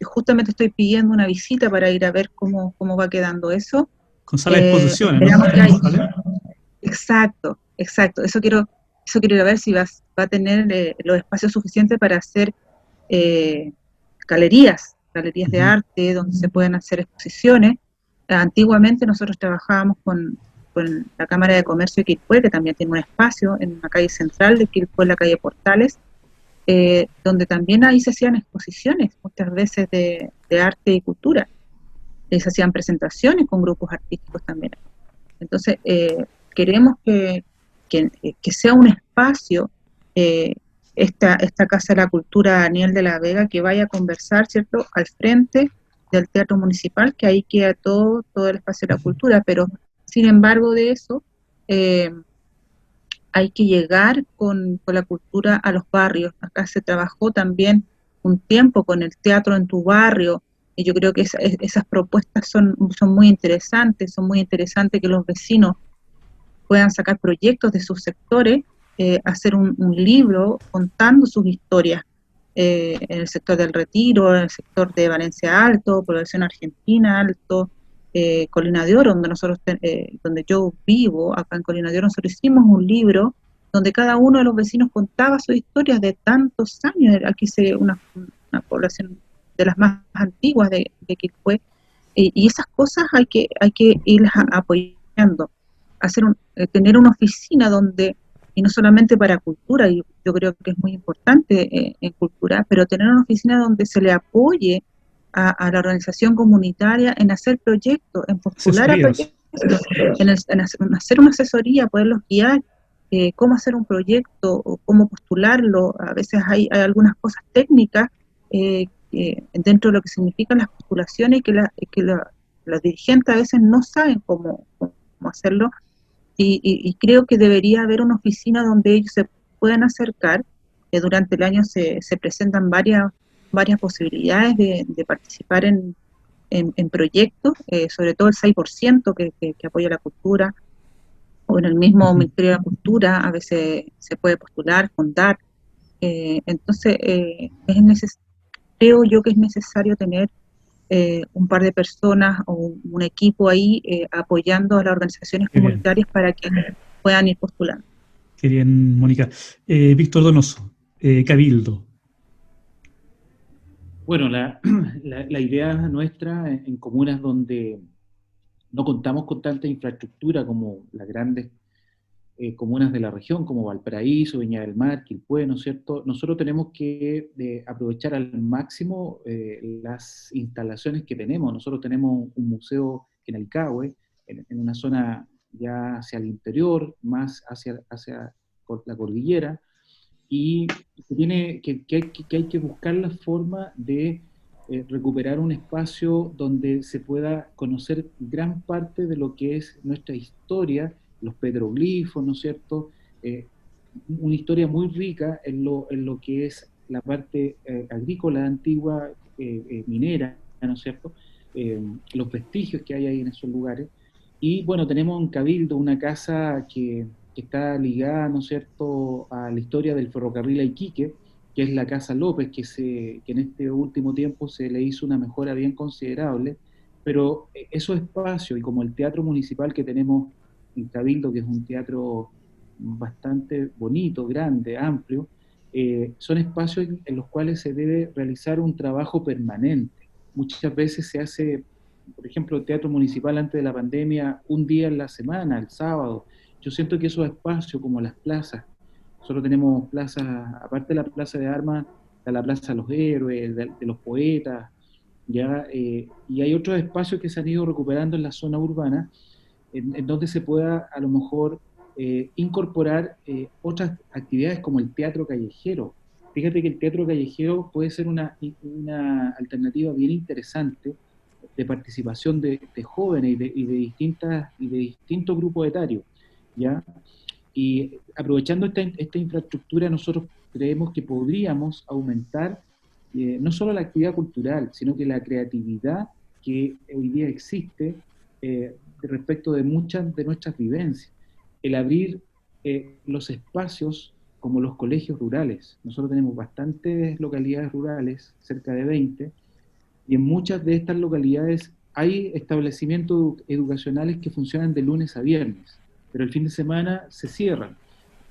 justamente estoy pidiendo una visita para ir a ver cómo va quedando eso. Con sala de exposiciones, ¿no? Esperamos que hay, ¿Vale? exacto, eso quiero ir a ver si va a tener los espacios suficientes para hacer galerías de arte, donde se pueden hacer exposiciones. Antiguamente nosotros trabajábamos con la Cámara de Comercio de Quilpué, que también tiene un espacio en la calle central de Quilpué, en la calle Portales, donde también ahí se hacían exposiciones, muchas veces de arte y cultura. Se hacían presentaciones con grupos artísticos también. Entonces, queremos que sea un espacio, esta Casa de la Cultura Daniel de la Vega, que vaya a conversar, ¿cierto?, al frente del Teatro Municipal, que ahí queda todo el espacio de la cultura, pero sin embargo de eso, hay que llegar con la cultura a los barrios. Acá se trabajó también un tiempo con el teatro en tu barrio, y yo creo que esas propuestas son muy interesantes que los vecinos puedan sacar proyectos de sus sectores, hacer un libro contando sus historias, en el sector del Retiro, en el sector de Valencia Alto, Población Argentina Alto, Colina de Oro, donde yo vivo, acá en Colina de Oro, nosotros hicimos un libro donde cada uno de los vecinos contaba sus historias de tantos años. Aquí una población de las más antiguas de Quilpué, y esas cosas hay que irlas apoyando, tener una oficina donde, y no solamente para cultura, y yo creo que es muy importante en cultura, pero tener una oficina donde se le apoye a la organización comunitaria en hacer proyectos, en postular a proyectos, en hacer una asesoría, poderlos guiar, cómo hacer un proyecto o cómo postularlo. A veces hay algunas cosas técnicas dentro de lo que significan las postulaciones, y que los dirigentes a veces no saben cómo hacerlo, y creo que debería haber una oficina donde ellos se puedan acercar. Durante el año se presentan varias posibilidades de participar en proyectos, sobre todo el 6% que apoya la cultura, o en el mismo Ministerio de la Cultura a veces se puede postular, contar. Entonces, creo yo que es necesario tener un par de personas o un equipo ahí apoyando a las organizaciones comunitarias para que puedan ir postulando. Qué bien, Mónica. Víctor Donoso, Cabildo. Bueno, la idea nuestra en comunas donde no contamos con tanta infraestructura como las grandes comunas de la región, como Valparaíso, Viña del Mar, Quilpué, ¿no es cierto? Nosotros tenemos que aprovechar al máximo las instalaciones que tenemos. Nosotros tenemos un museo en el Cahue, en una zona ya hacia el interior, más hacia la cordillera, y que hay que buscar la forma de recuperar un espacio donde se pueda conocer gran parte de lo que es nuestra historia, los petroglifos, ¿no es cierto? Una historia muy rica en lo que es la parte agrícola antigua, minera, ¿no es cierto? Los vestigios que hay ahí en esos lugares. Y bueno, tenemos en Cabildo una casa que está ligada, ¿no es cierto?, a la historia del ferrocarril a Iquique, que es la Casa López, que en este último tiempo se le hizo una mejora bien considerable, pero esos espacios, y como el teatro municipal que tenemos en Cabildo, que es un teatro bastante bonito, grande, amplio, son espacios en los cuales se debe realizar un trabajo permanente. Muchas veces se hace, por ejemplo, el teatro municipal antes de la pandemia, un día en la semana, el sábado. Yo siento que esos espacios, como las plazas, nosotros tenemos plazas, aparte de la Plaza de Armas, está la Plaza de los Héroes, de los Poetas, ¿ya? Y hay otros espacios que se han ido recuperando en la zona urbana, en donde se pueda a lo mejor incorporar otras actividades como el teatro callejero. Fíjate que el teatro callejero puede ser una alternativa bien interesante de participación de jóvenes y de distintos grupos etarios, ¿ya? Y aprovechando esta infraestructura, nosotros creemos que podríamos aumentar no solo la actividad cultural, sino que la creatividad que hoy día existe respecto de muchas de nuestras vivencias. El abrir los espacios como los colegios rurales. Nosotros tenemos bastantes localidades rurales, cerca de 20, y en muchas de estas localidades hay establecimientos educacionales que funcionan de lunes a viernes, pero el fin de semana se cierran.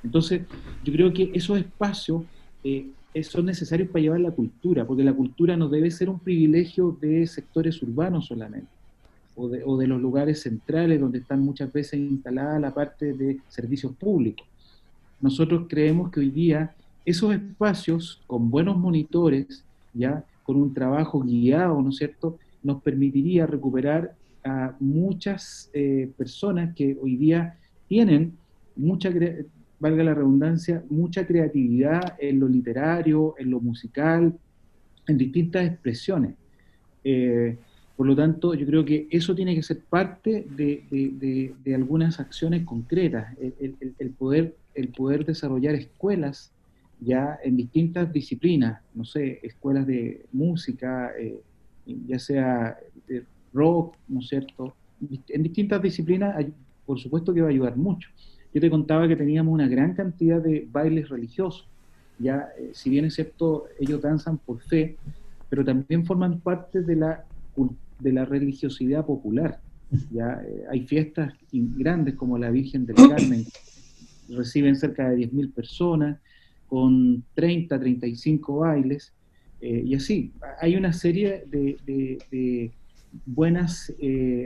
Entonces, yo creo que esos espacios son necesarios para llevar la cultura, porque la cultura no debe ser un privilegio de sectores urbanos solamente, o de los lugares centrales donde están muchas veces instalada la parte de servicios públicos. Nosotros creemos que hoy día esos espacios con buenos monitores, ya con un trabajo guiado, ¿no es cierto?, nos permitiría recuperar a muchas personas que hoy día tienen valga la redundancia, mucha creatividad en lo literario, en lo musical, en distintas expresiones. Por lo tanto, yo creo que eso tiene que ser parte de algunas acciones concretas, el poder desarrollar escuelas ya en distintas disciplinas, no sé, escuelas de música, ya sea de rock, ¿no es cierto? En distintas disciplinas, por supuesto que va a ayudar mucho. Yo te contaba que teníamos una gran cantidad de bailes religiosos, ya, si bien es cierto, ellos danzan por fe, pero también forman parte de la religiosidad popular. Ya hay fiestas grandes como la Virgen del Carmen, reciben cerca de 10.000 personas, con 30, 35 bailes, y así. Hay una serie de buenas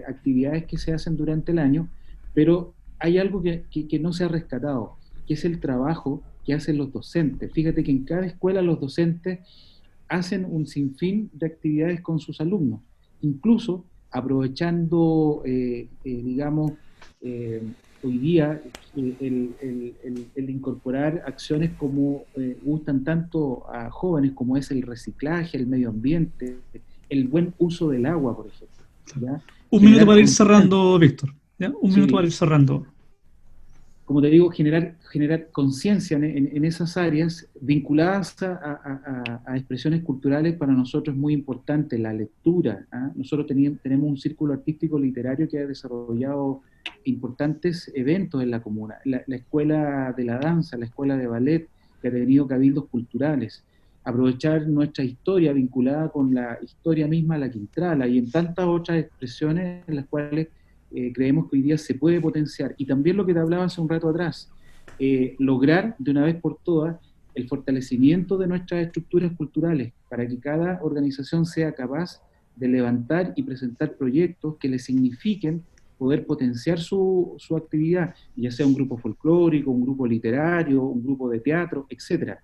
actividades que se hacen durante el año, pero hay algo que no se ha rescatado, que es el trabajo que hacen los docentes. Fíjate que en cada escuela los docentes hacen un sinfín de actividades con sus alumnos, incluso aprovechando, digamos, hoy día el incorporar acciones como gustan tanto a jóvenes, como es el reciclaje, el medio ambiente, el buen uso del agua, por ejemplo, ¿ya? Un minuto para ir cerrando, Víctor. ¿Ya? Un minuto para ir cerrando. Como te digo, generar conciencia en esas áreas vinculadas a expresiones culturales. Para nosotros es muy importante la lectura. Nosotros tenemos un círculo artístico literario que ha desarrollado importantes eventos en la comuna. La escuela de la danza, la escuela de ballet, que ha tenido cabildos culturales. Aprovechar nuestra historia vinculada con la historia misma, la Quintrala, y en tantas otras expresiones en las cuales creemos que hoy día se puede potenciar. Y también lo que te hablaba hace un rato atrás, lograr de una vez por todas el fortalecimiento de nuestras estructuras culturales para que cada organización sea capaz de levantar y presentar proyectos que le signifiquen poder potenciar su actividad, ya sea un grupo folclórico, un grupo literario, un grupo de teatro, etc.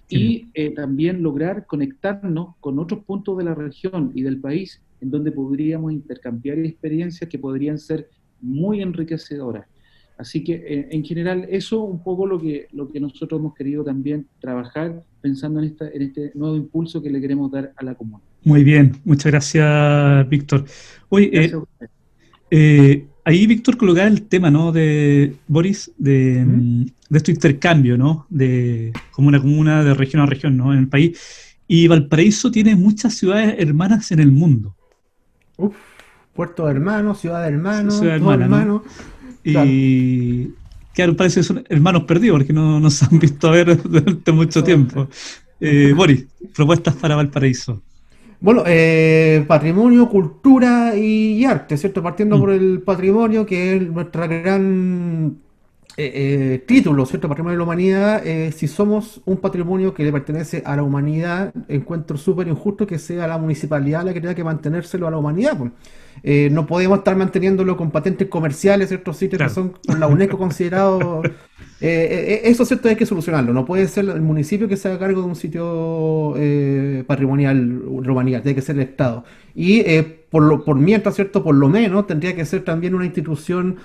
Y también lograr conectarnos con otros puntos de la región y del país en donde podríamos intercambiar experiencias que podrían ser muy enriquecedoras. Así que, en general, eso un poco lo que nosotros hemos querido también trabajar, pensando en este nuevo impulso que le queremos dar a la comuna. Muy bien, muchas gracias, Víctor. Oye, ahí Víctor colocaba el tema, ¿no?, de Boris, de este intercambio, ¿no?, de comuna a comuna, de región a región, ¿no?, en el país. Y Valparaíso tiene muchas ciudades hermanas en el mundo. Puerto de Hermanos, Ciudad de Hermanos, Ciudad hermana, ¿no? Y claro, parece que son hermanos perdidos porque no se han visto a ver durante mucho tiempo. Boris, propuestas para Valparaíso. Bueno, patrimonio, cultura y arte, ¿cierto? Partiendo por el patrimonio, que es nuestra gran título, ¿cierto? Patrimonio de la humanidad. Si somos un patrimonio que le pertenece a la humanidad, encuentro súper injusto que sea la municipalidad la que tenga que mantenérselo a la humanidad, pues. No podemos estar manteniéndolo con patentes comerciales, ciertos sitios que son por la UNESCO considerados. Eso, ¿cierto? Hay que solucionarlo. No puede ser el municipio que se haga cargo de un sitio patrimonial humanidad, tiene que ser el Estado. Y por mientras, ¿cierto? Por lo menos tendría que ser también una institución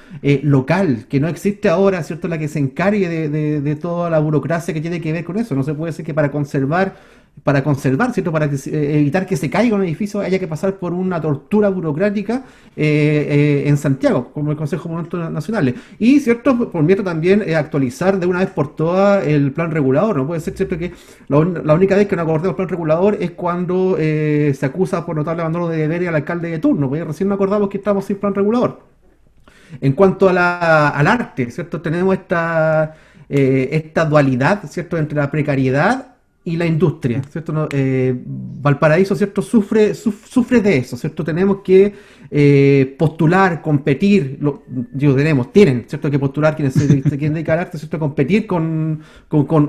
local, que no existe ahora, ¿cierto? La que se encargue de toda la burocracia que tiene que ver con eso. No se puede decir que para conservar para conservar, ¿cierto? Para que evitar que se caiga un edificio, haya que pasar por una tortura burocrática en Santiago, como el Consejo de Monumentos Nacionales. Y, ¿cierto? Por miedo también actualizar de una vez por todas el plan regulador. No puede ser, ¿cierto? Que la única vez que nos acordemos del plan regulador es cuando se acusa por notable abandono de deberes al alcalde de turno, porque recién nos acordamos que estamos sin plan regulador. En cuanto al arte, ¿cierto? Tenemos esta dualidad, ¿cierto? Entre la precariedad y la industria, ¿cierto? No, Valparaíso, ¿cierto? Sufre de eso, ¿cierto? Tenemos que postular, competir, tienen, ¿cierto? Que postular quienes se quieren dedicar al arte, ¿cierto? Competir con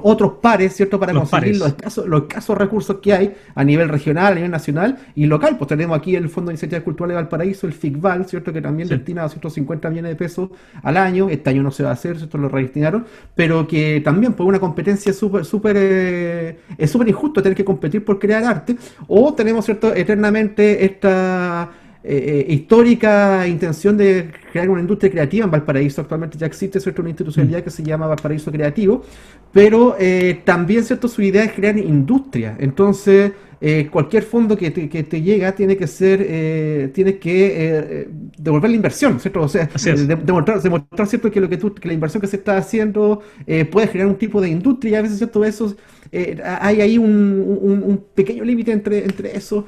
otros pares, ¿cierto? Para conseguir los escasos recursos que hay a nivel regional, a nivel nacional y local. Pues tenemos aquí el Fondo de Iniciativas Culturales de Valparaíso, el FICVAL, ¿cierto? Que también destina 250 millones de pesos al año. Este año no se va a hacer, ¿cierto? Lo redestinaron, pero que también por una competencia es súper injusto tener que competir por crear arte, o tenemos, ¿cierto? Eternamente esta histórica intención de crear una industria creativa en Valparaíso. Actualmente ya existe, ¿cierto? Una institucionalidad que se llama Valparaíso Creativo, pero también, ¿cierto? Su idea es crear industria. Entonces cualquier fondo que te llega tiene que ser, tienes que devolver la inversión, ¿cierto? O sea, demostrar, ¿cierto? Que que la inversión que se está haciendo puede generar un tipo de industria, y a veces, ¿cierto? Hay ahí un pequeño límite entre eso.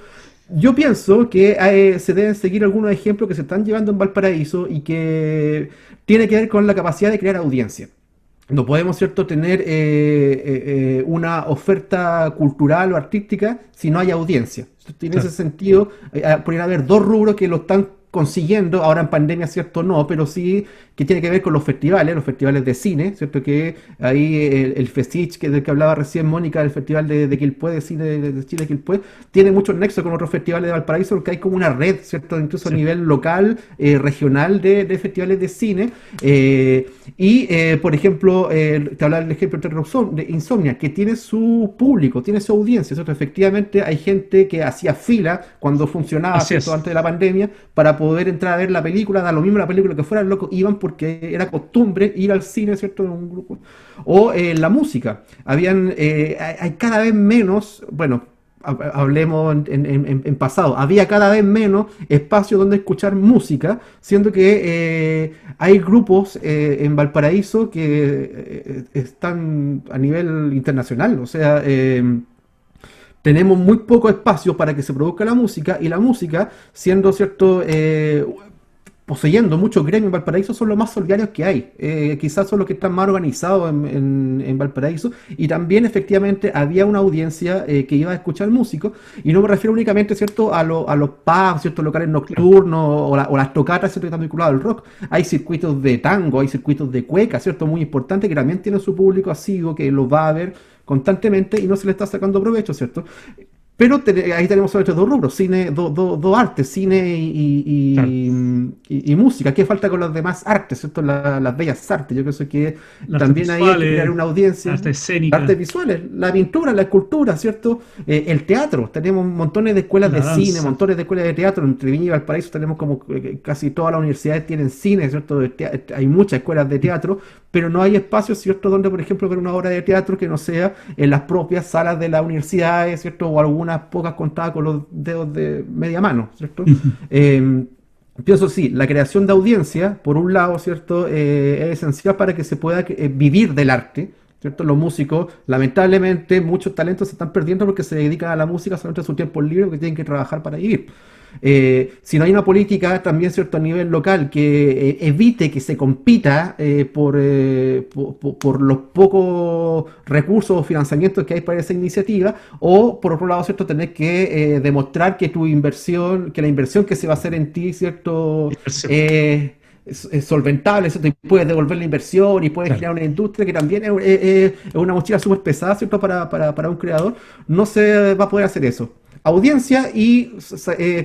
Yo pienso que se deben seguir algunos ejemplos que se están llevando en Valparaíso y que tiene que ver con la capacidad de crear audiencia. No podemos, ¿cierto?, tener una oferta cultural o artística si no hay audiencia. En ese sentido, podrían haber dos rubros que lo están consiguiendo, ahora en pandemia, ¿cierto? No, pero sí que tiene que ver con los festivales de cine, ¿cierto? Que ahí el Fesich, del que hablaba recién Mónica, el festival de Quilpué, de cine de Chile, Quilpué, tiene muchos nexos con otros festivales de Valparaíso, porque hay como una red, ¿cierto? Incluso a nivel local, regional de festivales de cine. Por ejemplo, te hablaba del ejemplo de Insomnia, que tiene su público, tiene su audiencia, ¿cierto? Efectivamente hay gente que hacía fila cuando funcionaba, ¿cierto? Antes de la pandemia, para poder entrar a ver la película, da lo mismo la película que fuera, locos iban porque era costumbre ir al cine, ¿cierto? En un grupo. O la música. Hay cada vez menos, bueno, hablemos en pasado, había cada vez menos espacio donde escuchar música, siendo que hay grupos en Valparaíso que están a nivel internacional, o sea, tenemos muy poco espacio para que se produzca la música, y la música, siendo, ¿cierto?, poseyendo muchos gremios en Valparaíso, son los más solidarios que hay. Quizás son los que están más organizados en Valparaíso, y también efectivamente había una audiencia que iba a escuchar músicos, y no me refiero únicamente, ¿cierto?, a los pubs, ¿cierto?, locales nocturnos, o las tocatas, ¿cierto?, que están vinculadas al rock. Hay circuitos de tango, hay circuitos de cueca, ¿cierto?, muy importantes, que también tienen su público asiduo, que los va a ver constantemente y no se le está sacando provecho, ¿cierto? Pero ahí tenemos sobre todo dos rubros, cine, dos artes, cine y música. ¿Qué falta con las demás artes, ¿cierto? Las bellas artes. Yo creo que también ahí hay que crear una audiencia. Artes escénicas. Artes visuales, la pintura, la escultura, ¿cierto? El teatro. Tenemos montones de escuelas de cine, montones de escuelas de teatro. En Treviño y Valparaíso tenemos como casi todas las universidades tienen cine, ¿cierto? Hay muchas escuelas de teatro, pero no hay espacios, ¿cierto?, donde, por ejemplo, ver una obra de teatro que no sea en las propias salas de las universidades, ¿cierto?, o algunas pocas contadas con los dedos de media mano, ¿cierto? Pienso, sí, la creación de audiencia, por un lado, ¿cierto?, es esencial para que se pueda vivir del arte, ¿cierto? Los músicos, lamentablemente, muchos talentos se están perdiendo porque se dedican a la música solamente en su tiempo libre, porque tienen que trabajar para vivir. Si no hay una política también, ¿cierto?, a nivel local que evite que se compita por los pocos recursos o financiamientos que hay para esa iniciativa, o por otro lado, ¿cierto?, tener que demostrar que que la inversión que se va a hacer en ti, ¿cierto?, es solventable, ¿cierto?, y puedes devolver la inversión y puedes crear una industria, que también es una mochila súper pesada, ¿cierto?, para un creador. No se va a poder hacer eso. Audiencia y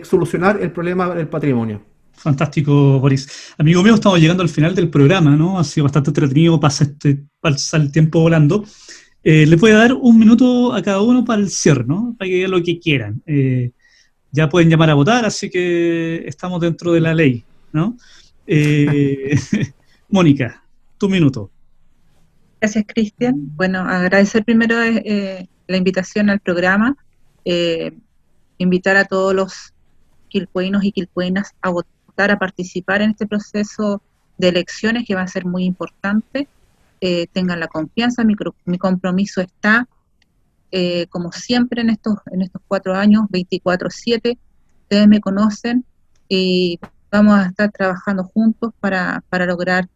solucionar el problema del patrimonio. Fantástico, Boris. Amigo mío, estamos llegando al final del programa, ¿no? Ha sido bastante entretenido, pasa el tiempo volando. Les voy a dar un minuto a cada uno para el cierre, ¿no? Para que digan lo que quieran. Ya pueden llamar a votar, así que estamos dentro de la ley, ¿no? Mónica, tu minuto. Gracias, Cristian. Bueno, agradecer primero la invitación al programa, invitar a todos los quilpueños y quilpuenas a votar, a participar en este proceso de elecciones que va a ser muy importante. Tengan la confianza, mi compromiso está, como siempre en estos 4 años, 24/7, ustedes me conocen y vamos a estar trabajando juntos para lograr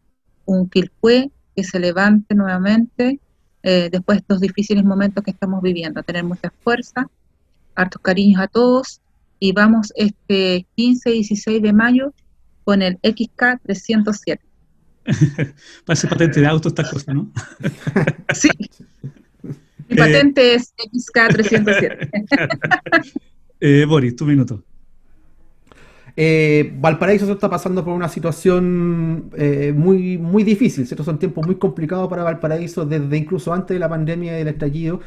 un Quilpué que se levante nuevamente después de estos difíciles momentos que estamos viviendo. Tener mucha fuerza, hartos cariños a todos, y vamos este 15 y 16 de mayo con el XK 307. Parece patente de auto estas cosas, ¿no? Sí. Mi patente es XK 307. Boris, tu minuto. Valparaíso se está pasando por una situación muy, muy difícil, ¿cierto? Son tiempos muy complicados para Valparaíso, desde incluso antes de la pandemia y del estallido.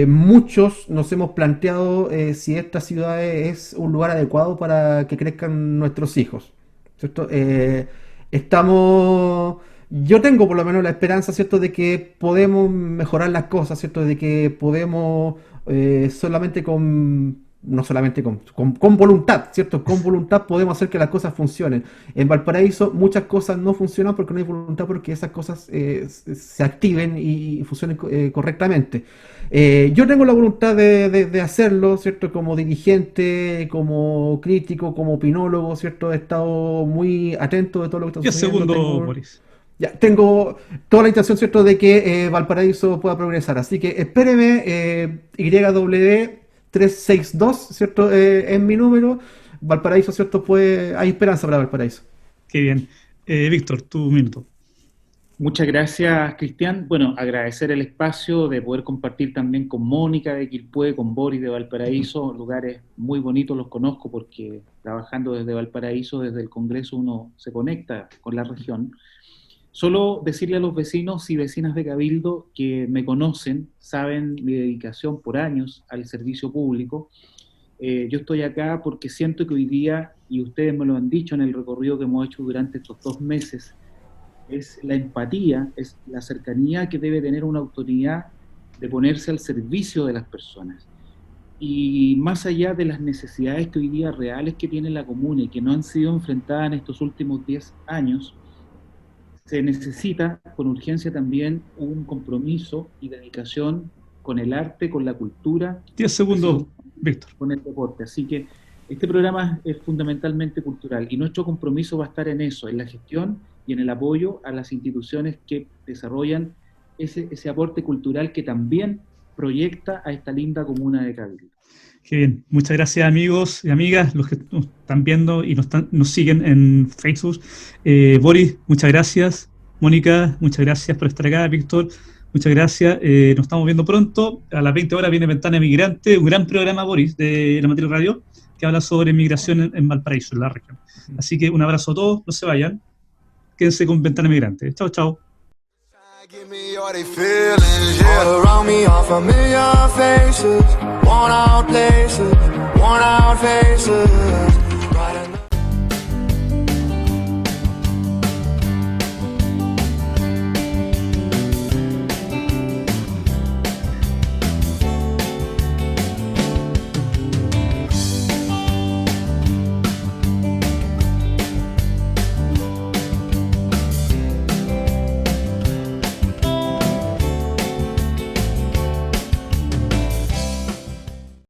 Muchos nos hemos planteado si esta ciudad es un lugar adecuado para que crezcan nuestros hijos, ¿cierto? Yo tengo por lo menos la esperanza, ¿cierto?, de que podemos mejorar las cosas, ¿cierto?, de que podemos no solamente con voluntad, ¿cierto? Con voluntad podemos hacer que las cosas funcionen. En Valparaíso muchas cosas no funcionan porque no hay voluntad, porque esas cosas se activen y funcionen correctamente. Yo tengo la voluntad de hacerlo, ¿cierto? Como dirigente, como crítico, como opinólogo, ¿cierto? He estado muy atento de todo lo que está 10 sucediendo. segundos, Boris. Ya, tengo toda la intención, ¿cierto?, de que Valparaíso pueda progresar. Así que espéreme, YW362, ¿cierto?, es mi número. Valparaíso, ¿cierto?, hay esperanza para Valparaíso. Qué bien. Víctor, tu minuto. Muchas gracias, Cristian. Bueno, agradecer el espacio de poder compartir también con Mónica de Quilpué, con Boris de Valparaíso, lugares muy bonitos, los conozco porque trabajando desde Valparaíso, desde el Congreso, uno se conecta con la región. Solo decirle a los vecinos y vecinas de Cabildo que me conocen, saben mi dedicación por años al servicio público. Yo estoy acá porque siento que hoy día, y ustedes me lo han dicho en el recorrido que hemos hecho durante estos 2 meses, es la empatía, es la cercanía que debe tener una autoridad de ponerse al servicio de las personas. Y más allá de las necesidades que hoy día reales que tiene la comuna y que no han sido enfrentadas en estos últimos 10 años, se necesita con urgencia también un compromiso y dedicación con el arte, con la cultura. 10 segundos, Víctor. Con el deporte. Así que este programa es fundamentalmente cultural y nuestro compromiso va a estar en eso, en la gestión y en el apoyo a las instituciones que desarrollan ese aporte cultural que también proyecta a esta linda comuna de Cabildo. Qué bien. Muchas gracias, amigos y amigas, los que nos están viendo y nos siguen en Facebook. Boris, muchas gracias. Mónica, muchas gracias por estar acá. Víctor, muchas gracias. Nos estamos viendo pronto. A las 20 horas viene Ventana Migrante, un gran programa, Boris, de La Matriz Radio, que habla sobre migración en Valparaíso, en la región. Así que un abrazo a todos, no se vayan. Quédense con Ventana Migrante. Chao, chao. Give me all they feelings, yeah. All around me are familiar faces, worn out places, worn out faces.